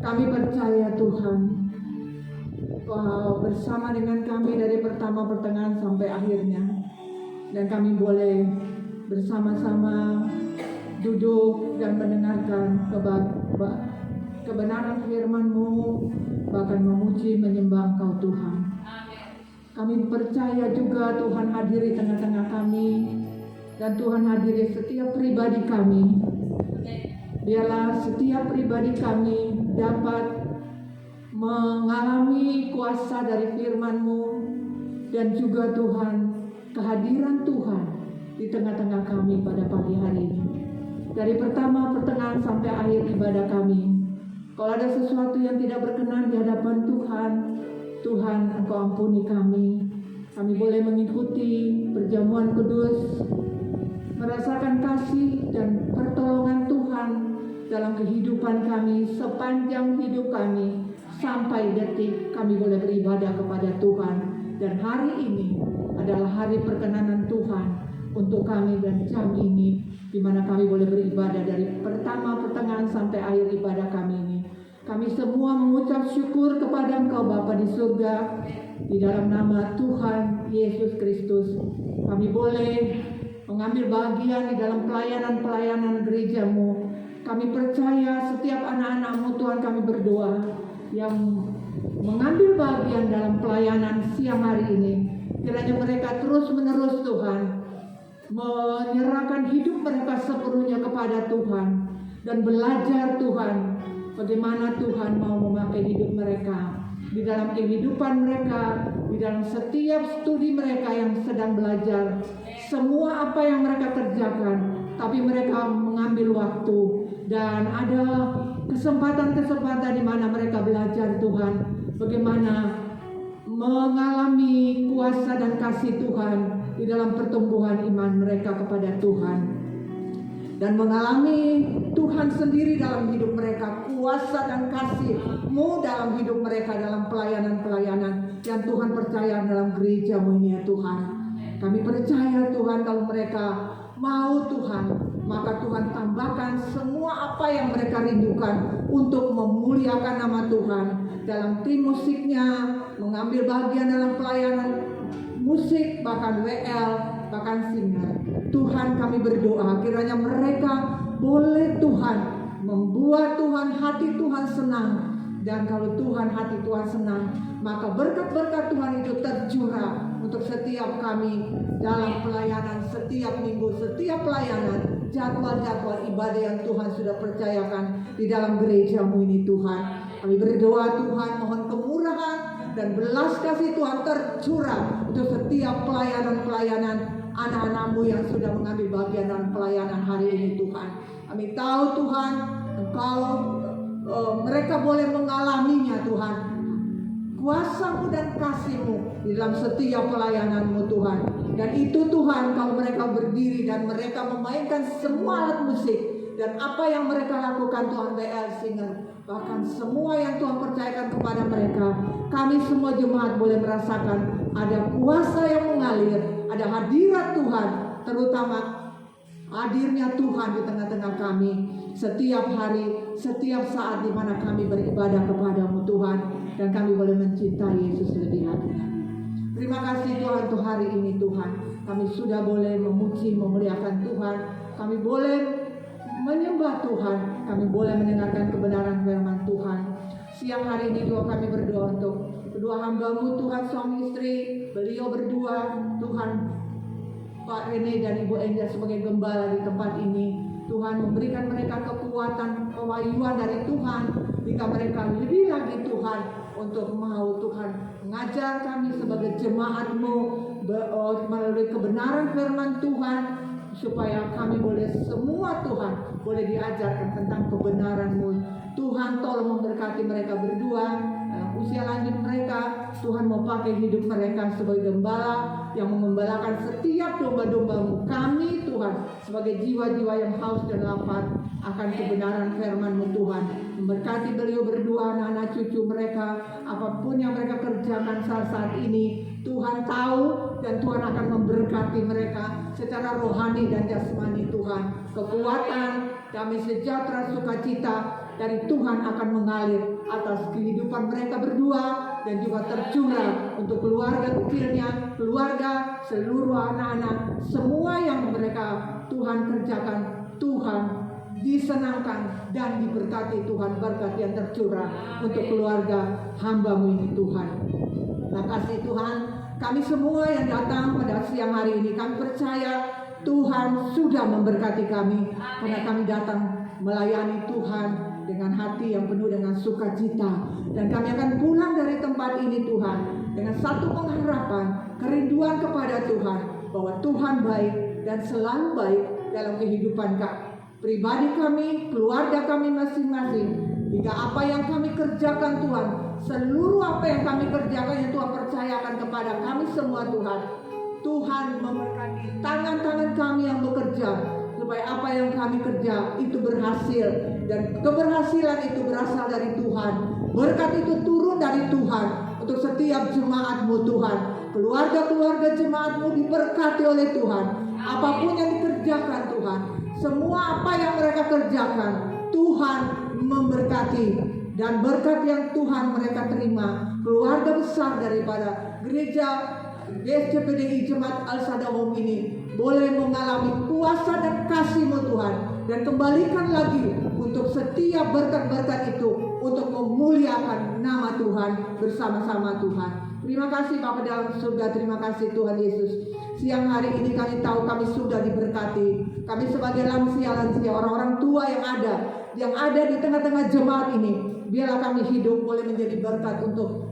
kami percaya Tuhan, Kau bersama dengan kami dari pertama pertengahan sampai akhirnya, dan kami boleh bersama-sama duduk dan mendengarkan kebenaran firman-Mu, bahkan memuji menyembah Kau Tuhan. Kami percaya juga Tuhan hadir di tengah-tengah kami, dan Tuhan hadir di setiap pribadi kami. Biarlah setiap pribadi kami dapat mengalami kuasa dari firman-Mu dan juga Tuhan kehadiran Tuhan di tengah-tengah kami pada pagi hari ini. Dari pertama pertengahan sampai akhir ibadah kami, kalau ada sesuatu yang tidak berkenan di hadapan Tuhan, Tuhan Engkau ampuni kami. Kami boleh mengikuti perjamuan kudus, merasakan kasih dan pertolongan Tuhan dalam kehidupan kami sepanjang hidup kami sampai detik kami boleh beribadah kepada Tuhan. Dan hari ini adalah hari perkenanan Tuhan untuk kami dan jam ini, di mana kami boleh beribadah dari pertama pertengahan sampai akhir ibadah kami ini. Kami semua mengucap syukur kepada Engkau Bapa di surga, di dalam nama Tuhan Yesus Kristus. Kami boleh mengambil bagian di dalam pelayanan-pelayanan gereja-Mu. Kami percaya setiap anak-anak-Mu Tuhan, kami berdoa yang mengambil bagian dalam pelayanan siang hari ini, kiranya mereka terus-menerus Tuhan menyerahkan hidup mereka sepenuhnya kepada Tuhan dan belajar Tuhan bagaimana Tuhan mau memakai hidup mereka di dalam kehidupan mereka, di dalam setiap studi mereka yang sedang belajar, semua apa yang mereka kerjakan, tapi mereka mengambil waktu dan ada kesempatan-kesempatan di mana mereka belajar Tuhan bagaimana mengalami kuasa dan kasih Tuhan di dalam pertumbuhan iman mereka kepada Tuhan, dan mengalami Tuhan sendiri dalam hidup mereka, kuasa dan kasih-Mu dalam hidup mereka, dalam pelayanan-pelayanan yang Tuhan percaya dalam gereja-Mu ini ya Tuhan. Kami percaya Tuhan kalau mereka mau Tuhan, maka Tuhan tambahkan semua apa yang mereka rindukan untuk memuliakan nama Tuhan dalam tim musiknya, mengambil bagian dalam pelayanan musik, bahkan WL, bahkan singer. Tuhan, kami berdoa kiranya mereka boleh Tuhan membuat Tuhan hati Tuhan senang. Dan kalau Tuhan hati Tuhan senang, maka berkat-berkat Tuhan itu tercurah untuk setiap kami dalam pelayanan setiap minggu, setiap pelayanan, jadwal-jadwal ibadah yang Tuhan sudah percayakan di dalam gereja-Mu ini Tuhan. Kami berdoa Tuhan, mohon kemurahan dan belas kasih Tuhan tercurah untuk setiap pelayanan-pelayanan anak-anak-Mu yang sudah mengambil bagian dalam pelayanan hari ini Tuhan. Kami tahu Tuhan, Engkau mereka boleh mengalaminya Tuhan, kuasa-Mu dan kasih-Mu di dalam setiap pelayanan-Mu Tuhan. Dan itu Tuhan, kalau mereka berdiri dan mereka memainkan semua alat musik dan apa yang mereka lakukan Tuhan, WL singer, bahkan semua yang Tuhan percayakan kepada mereka, kami semua jemaat boleh merasakan ada kuasa yang mengalir, ada hadirat Tuhan, terutama hadirnya Tuhan di tengah-tengah kami setiap hari, setiap saat di mana kami beribadah kepada-Mu Tuhan, dan kami boleh mencintai Yesus lebih lagi. Terima kasih Tuhan untuk hari ini Tuhan. Kami sudah boleh memuji, memuliakan Tuhan. Kami boleh menyembah Tuhan. Kami boleh mendengarkan kebenaran firman Tuhan. Siang hari ini Tuhan, kami berdoa untuk kedua hamba-Mu Tuhan, suami istri, beliau berdua Tuhan, Pak Rene dan Ibu Enja sebagai gembala di tempat ini. Tuhan memberikan mereka kekuatan, kewahyuan dari Tuhan, jika mereka lebih lagi Tuhan untuk mau Tuhan mengajar kami sebagai jemaat-Mu melalui kebenaran firman Tuhan, supaya kami boleh semua Tuhan boleh diajarkan tentang kebenaran-Mu. Tuhan tolong memberkati mereka berdua dalam usia lanjut mereka. Tuhan mau pakai hidup mereka sebagai gembala yang mengembalakan setiap domba-domba-Mu. Kami Tuhan sebagai jiwa-jiwa yang haus dan lapar akan kebenaran firman-Mu Tuhan. Memberkati beliau berdua, anak-anak cucu mereka, apapun yang mereka kerjakan saat ini, Tuhan tahu, dan Tuhan akan memberkati mereka secara rohani dan jasmani Tuhan. Kekuatan, damai sejahtera, sukacita dari Tuhan akan mengalir atas kehidupan mereka berdua dan juga tercurah untuk keluarga kecilnya, keluarga, seluruh anak-anak, semua yang mereka Tuhan kerjakan, Tuhan disenangkan dan diberkati Tuhan, berkat yang tercurah untuk keluarga hamba-Mu ini Tuhan. Terima kasih Tuhan, kami semua yang datang pada siang hari ini, kami percaya Tuhan sudah memberkati kami karena kami datang melayani Tuhan dengan hati yang penuh dengan sukacita. Dan kami akan pulang dari tempat ini Tuhan dengan satu pengharapan, kerinduan kepada Tuhan, bahwa Tuhan baik dan selalu baik dalam kehidupan pribadi kami, keluarga kami masing-masing. Hingga apa yang kami kerjakan Tuhan, seluruh apa yang kami kerjakan yang Tuhan percayakan kepada kami semua Tuhan. Tuhan memberkati tangan-tangan kami yang bekerja, supaya apa yang kami kerja itu berhasil. Dan keberhasilan itu berasal dari Tuhan. Berkat itu turun dari Tuhan untuk setiap jemaat-Mu Tuhan. Keluarga-keluarga jemaat-Mu diberkati oleh Tuhan. Apapun yang dikerjakan Tuhan, semua apa yang mereka kerjakan, Tuhan memberkati. Dan berkat yang Tuhan mereka terima, keluarga besar daripada gereja GSCPDI Jemaat Al-Sadawam ini boleh mengalami kuasa dan kasih-Mu Tuhan. Dan kembalikan lagi untuk setiap berkat-berkat itu untuk memuliakan nama Tuhan bersama-sama Tuhan. Terima kasih Bapa dalam surga, terima kasih Tuhan Yesus. Siang hari ini kami tahu kami sudah diberkati. Kami sebagai lansia-lansia, orang-orang tua yang ada di tengah-tengah jemaat ini, biarlah kami hidup boleh menjadi berkat untuk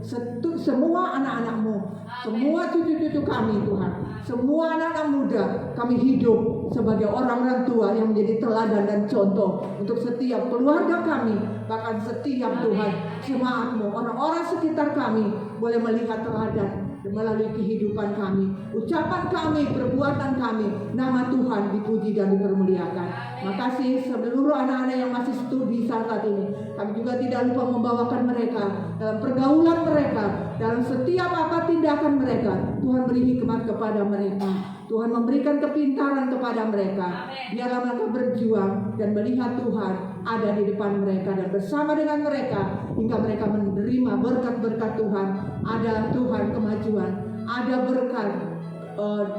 semua anak-anak-Mu, semua cucu-cucu kami Tuhan, semua anak-anak muda. Kami hidup sebagai orang-orang tua yang menjadi teladan dan contoh untuk setiap keluarga kami, bahkan setiap Tuhan jemaat-Mu, orang-orang sekitar kami boleh melihat teladan melalui kehidupan kami, ucapan kami, perbuatan kami. Nama Tuhan dipuji dan dipermuliakan. Makasih seluruh anak-anak yang masih studi saat ini. Kami juga tidak lupa membawakan mereka dalam pergaulan mereka, dalam setiap apa tindakan mereka. Tuhan beri hikmat kepada mereka. Tuhan memberikan kepintaran kepada mereka. Biarlah mereka berjuang dan melihat Tuhan ada di depan mereka dan bersama dengan mereka hingga mereka menerima berkat-berkat Tuhan. Ada Tuhan kemajuan, ada berkat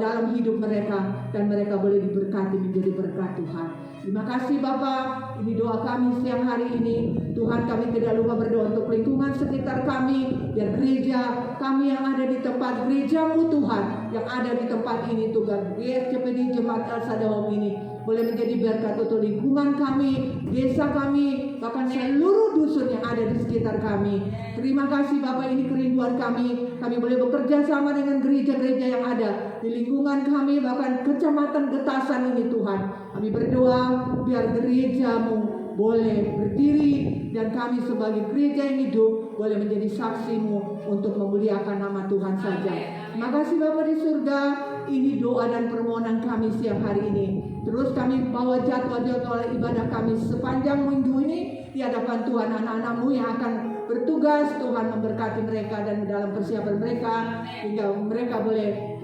dalam hidup mereka dan mereka boleh diberkati menjadi berkat Tuhan. Terima kasih Bapak. Ini doa kami siang hari ini. Tuhan, kami tidak lupa berdoa untuk lingkungan sekitar kami dan gereja kami yang ada di tempat gereja-Mu Tuhan, yang ada di tempat ini Tuhan. GSCPDI Jemaat Al-Sadawam ini boleh menjadi berkat untuk lingkungan kami, desa kami, bahkan seluruh dusun yang ada di sekitar kami. Terima kasih Bapak, ini kerinduan kami. Kami boleh bekerja sama dengan gereja-gereja yang ada di lingkungan kami, bahkan kecamatan Getasan ini Tuhan. Kami berdoa biar gereja-Mu boleh berdiri dan kami sebagai gereja yang hidup boleh menjadi saksi-Mu untuk memuliakan nama Tuhan saja. Terima kasih Bapa di surga. Ini doa dan permohonan kami siang hari ini. Terus kami bawa jadwal-jadwal ibadah kami sepanjang minggu ini di hadapan Tuhan. Anak-anak-Mu yang akan bertugas, Tuhan memberkati mereka dan dalam persiapan mereka hingga mereka boleh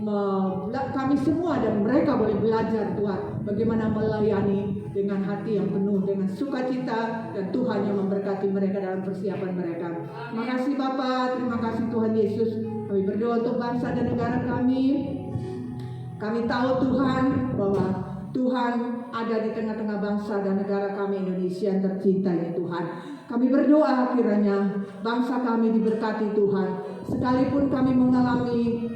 kami semua dan mereka boleh belajar Tuhan bagaimana melayani dengan hati yang penuh dengan sukacita, dan Tuhan yang memberkati mereka dalam persiapan mereka. Terima kasih Bapa, terima kasih Tuhan Yesus. Kami berdoa untuk bangsa dan negara kami. Kami tahu Tuhan bahwa Tuhan ada di tengah-tengah bangsa dan negara kami Indonesia yang tercinta ini Tuhan. Kami berdoa kiranya bangsa kami diberkati Tuhan. Sekalipun kami mengalami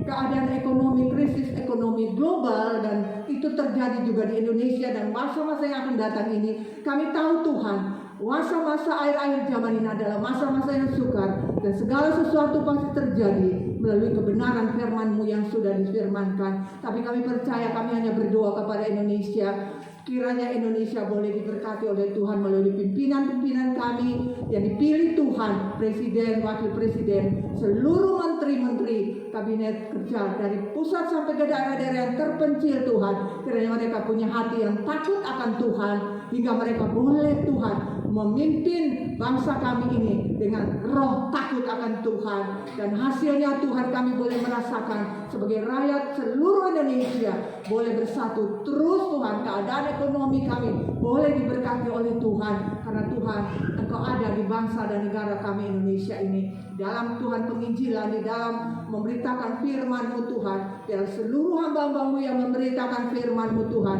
keadaan ekonomi, krisis ekonomi global, dan itu terjadi juga di Indonesia dan masa-masa yang akan datang ini, kami tahu Tuhan, masa-masa akhir-akhir zaman ini adalah masa-masa yang sukar, dan segala sesuatu pasti terjadi melalui kebenaran firman-Mu yang sudah difirmankan. Tapi kami percaya, kami hanya berdoa kepada Indonesia. Kiranya Indonesia boleh diberkati oleh Tuhan melalui pimpinan-pimpinan kami yang dipilih Tuhan, presiden, wakil presiden, seluruh menteri-menteri, kabinet kerja dari pusat sampai ke daerah-daerah yang terpencil Tuhan. Kiranya mereka punya hati yang takut akan Tuhan hingga mereka boleh Tuhan memimpin bangsa kami ini dengan roh takut akan Tuhan, dan hasilnya Tuhan kami boleh merasakan sebagai rakyat seluruh Indonesia boleh bersatu terus Tuhan. Keadaan ekonomi kami boleh diberkati oleh Tuhan karena Tuhan Engkau ada di bangsa dan negara kami Indonesia ini, dalam Tuhan penginjilan, di dalam memberitakan firman-Mu Tuhan. Biar seluruh hamba-hamba-Mu yang memberitakan firman-Mu Tuhan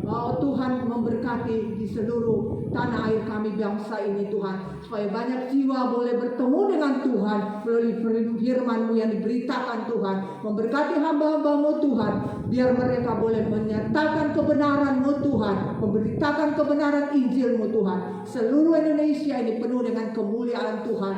Tuhan memberkati di seluruh tanah air kami bangsa ini Tuhan, supaya banyak jiwa boleh bertemu dengan Tuhan melalui firman-Mu yang diberitakan Tuhan. Memberkati hamba-hamba-Mu Tuhan, biar mereka boleh menyatakan kebenaran-Mu Tuhan, memberitakan kebenaran Injil-Mu Tuhan. Seluruh Indonesia ini penuh dengan kemuliaan Tuhan.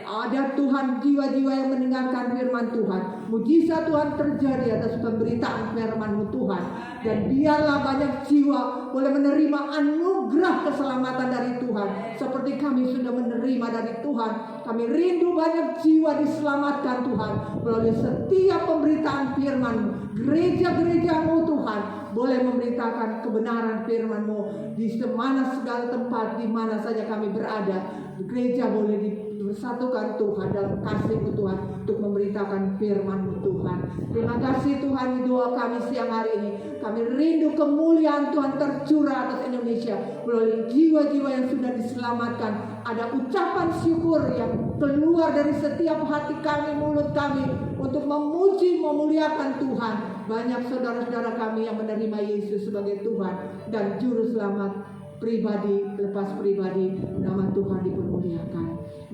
Ada Tuhan jiwa-jiwa yang mendengarkan firman Tuhan. Mujizat Tuhan terjadi atas pemberitaan firman-Mu Tuhan. Dan biarlah banyak jiwa boleh menerima anugerah keselamatan dari Tuhan, seperti kami sudah menerima dari Tuhan. Kami rindu banyak jiwa diselamatkan Tuhan melalui setiap pemberitaan firman-Mu. Gereja-gereja-Mu Tuhan boleh memberitakan kebenaran firman-Mu di mana segala tempat, di mana saja kami berada. Gereja boleh bersatukan Tuhan dalam kasih-Mu Tuhan untuk memberitakan firman-Mu Tuhan. Terima kasih Tuhan, di doa kami siang hari ini. Kami rindu kemuliaan Tuhan tercurah atas Indonesia melalui jiwa-jiwa yang sudah diselamatkan. Ada ucapan syukur yang keluar dari setiap hati kami, mulut kami, untuk memuji, memuliakan Tuhan. Banyak saudara-saudara kami yang menerima Yesus sebagai Tuhan dan Juru Selamat pribadi, lepas pribadi, nama Tuhan dipermuliakan.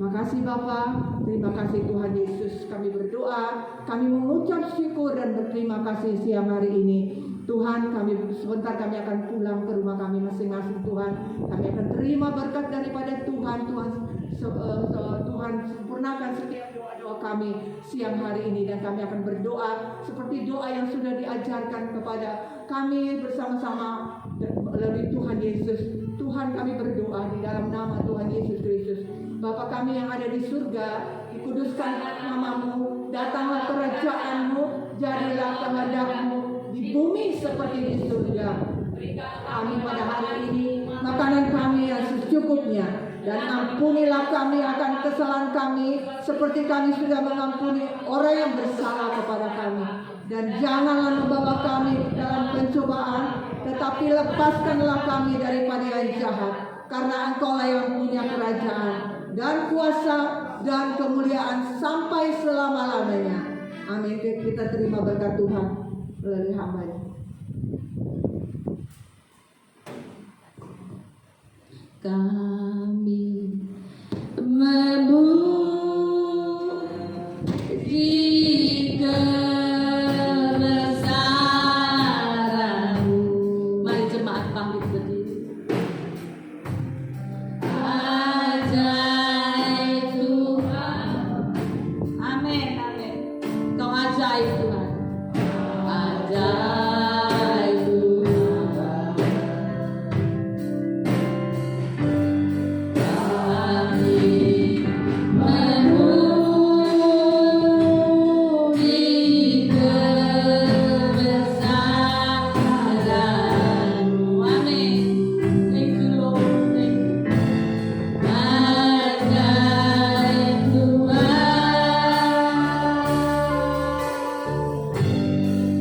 Terima kasih Bapa, terima kasih Tuhan Yesus. Kami berdoa, kami mengucap syukur dan berterima kasih siang hari ini. Tuhan, kami sebentar kami akan pulang ke rumah kami masing-masing Tuhan. Kami akan terima berkat daripada Tuhan. Tuhan sempurnakan setiap doa-doa kami siang hari ini, dan kami akan berdoa seperti doa yang sudah diajarkan kepada kami bersama-sama melalui Tuhan Yesus. Tuhan, kami berdoa di dalam nama Tuhan Yesus Kristus. Bapa kami yang ada di surga, dikuduskan nama-Mu, datanglah kerajaan-Mu, jadilah kehendak-Mu di bumi seperti di surga. Kami pada hari ini makanan kami yang secukupnya, dan ampunilah kami akan kesalahan kami seperti kami sudah mengampuni orang yang bersalah kepada kami. Dan janganlah membawa kami dalam pencobaan, tetapi lepaskanlah kami daripada yang jahat. Karena Engkaulah yang punya kerajaan dan kuasa dan kemuliaan sampai selama-lamanya. Amin. Kita terima berkat Tuhan melalui hamba-Nya. Kami memuji kebesaran-Mu. Mari jemaat pamit berdiri. Ajaib Tuhan. Amin, amin. Kau ajaib Tuhan. Ajaib Tuhan. Kami memuji kebesaran-Mu. Amin. Thank you Lord. Thank you. Ajaib Tuhan.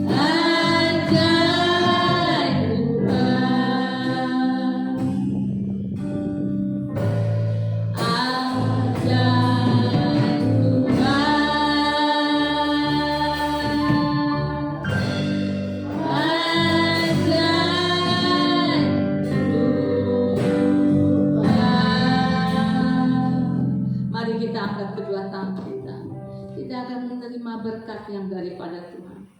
Ajaib Mari kita angkat kedua tangan kita. Kita akan menerima berkat yang daripada Tuhan.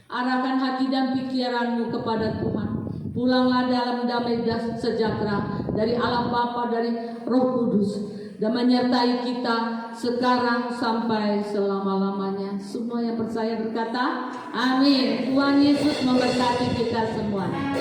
Arahkan hati dan pikiranmu kepada Tuhan. Pulanglah dalam damai dan sejahtera dari Allah Bapa, dari Roh Kudus, dan menyertai kita sekarang sampai selama-lamanya. Semua yang percaya berkata, amin. Tuhan Yesus memberkati kita semuanya.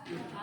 Antarin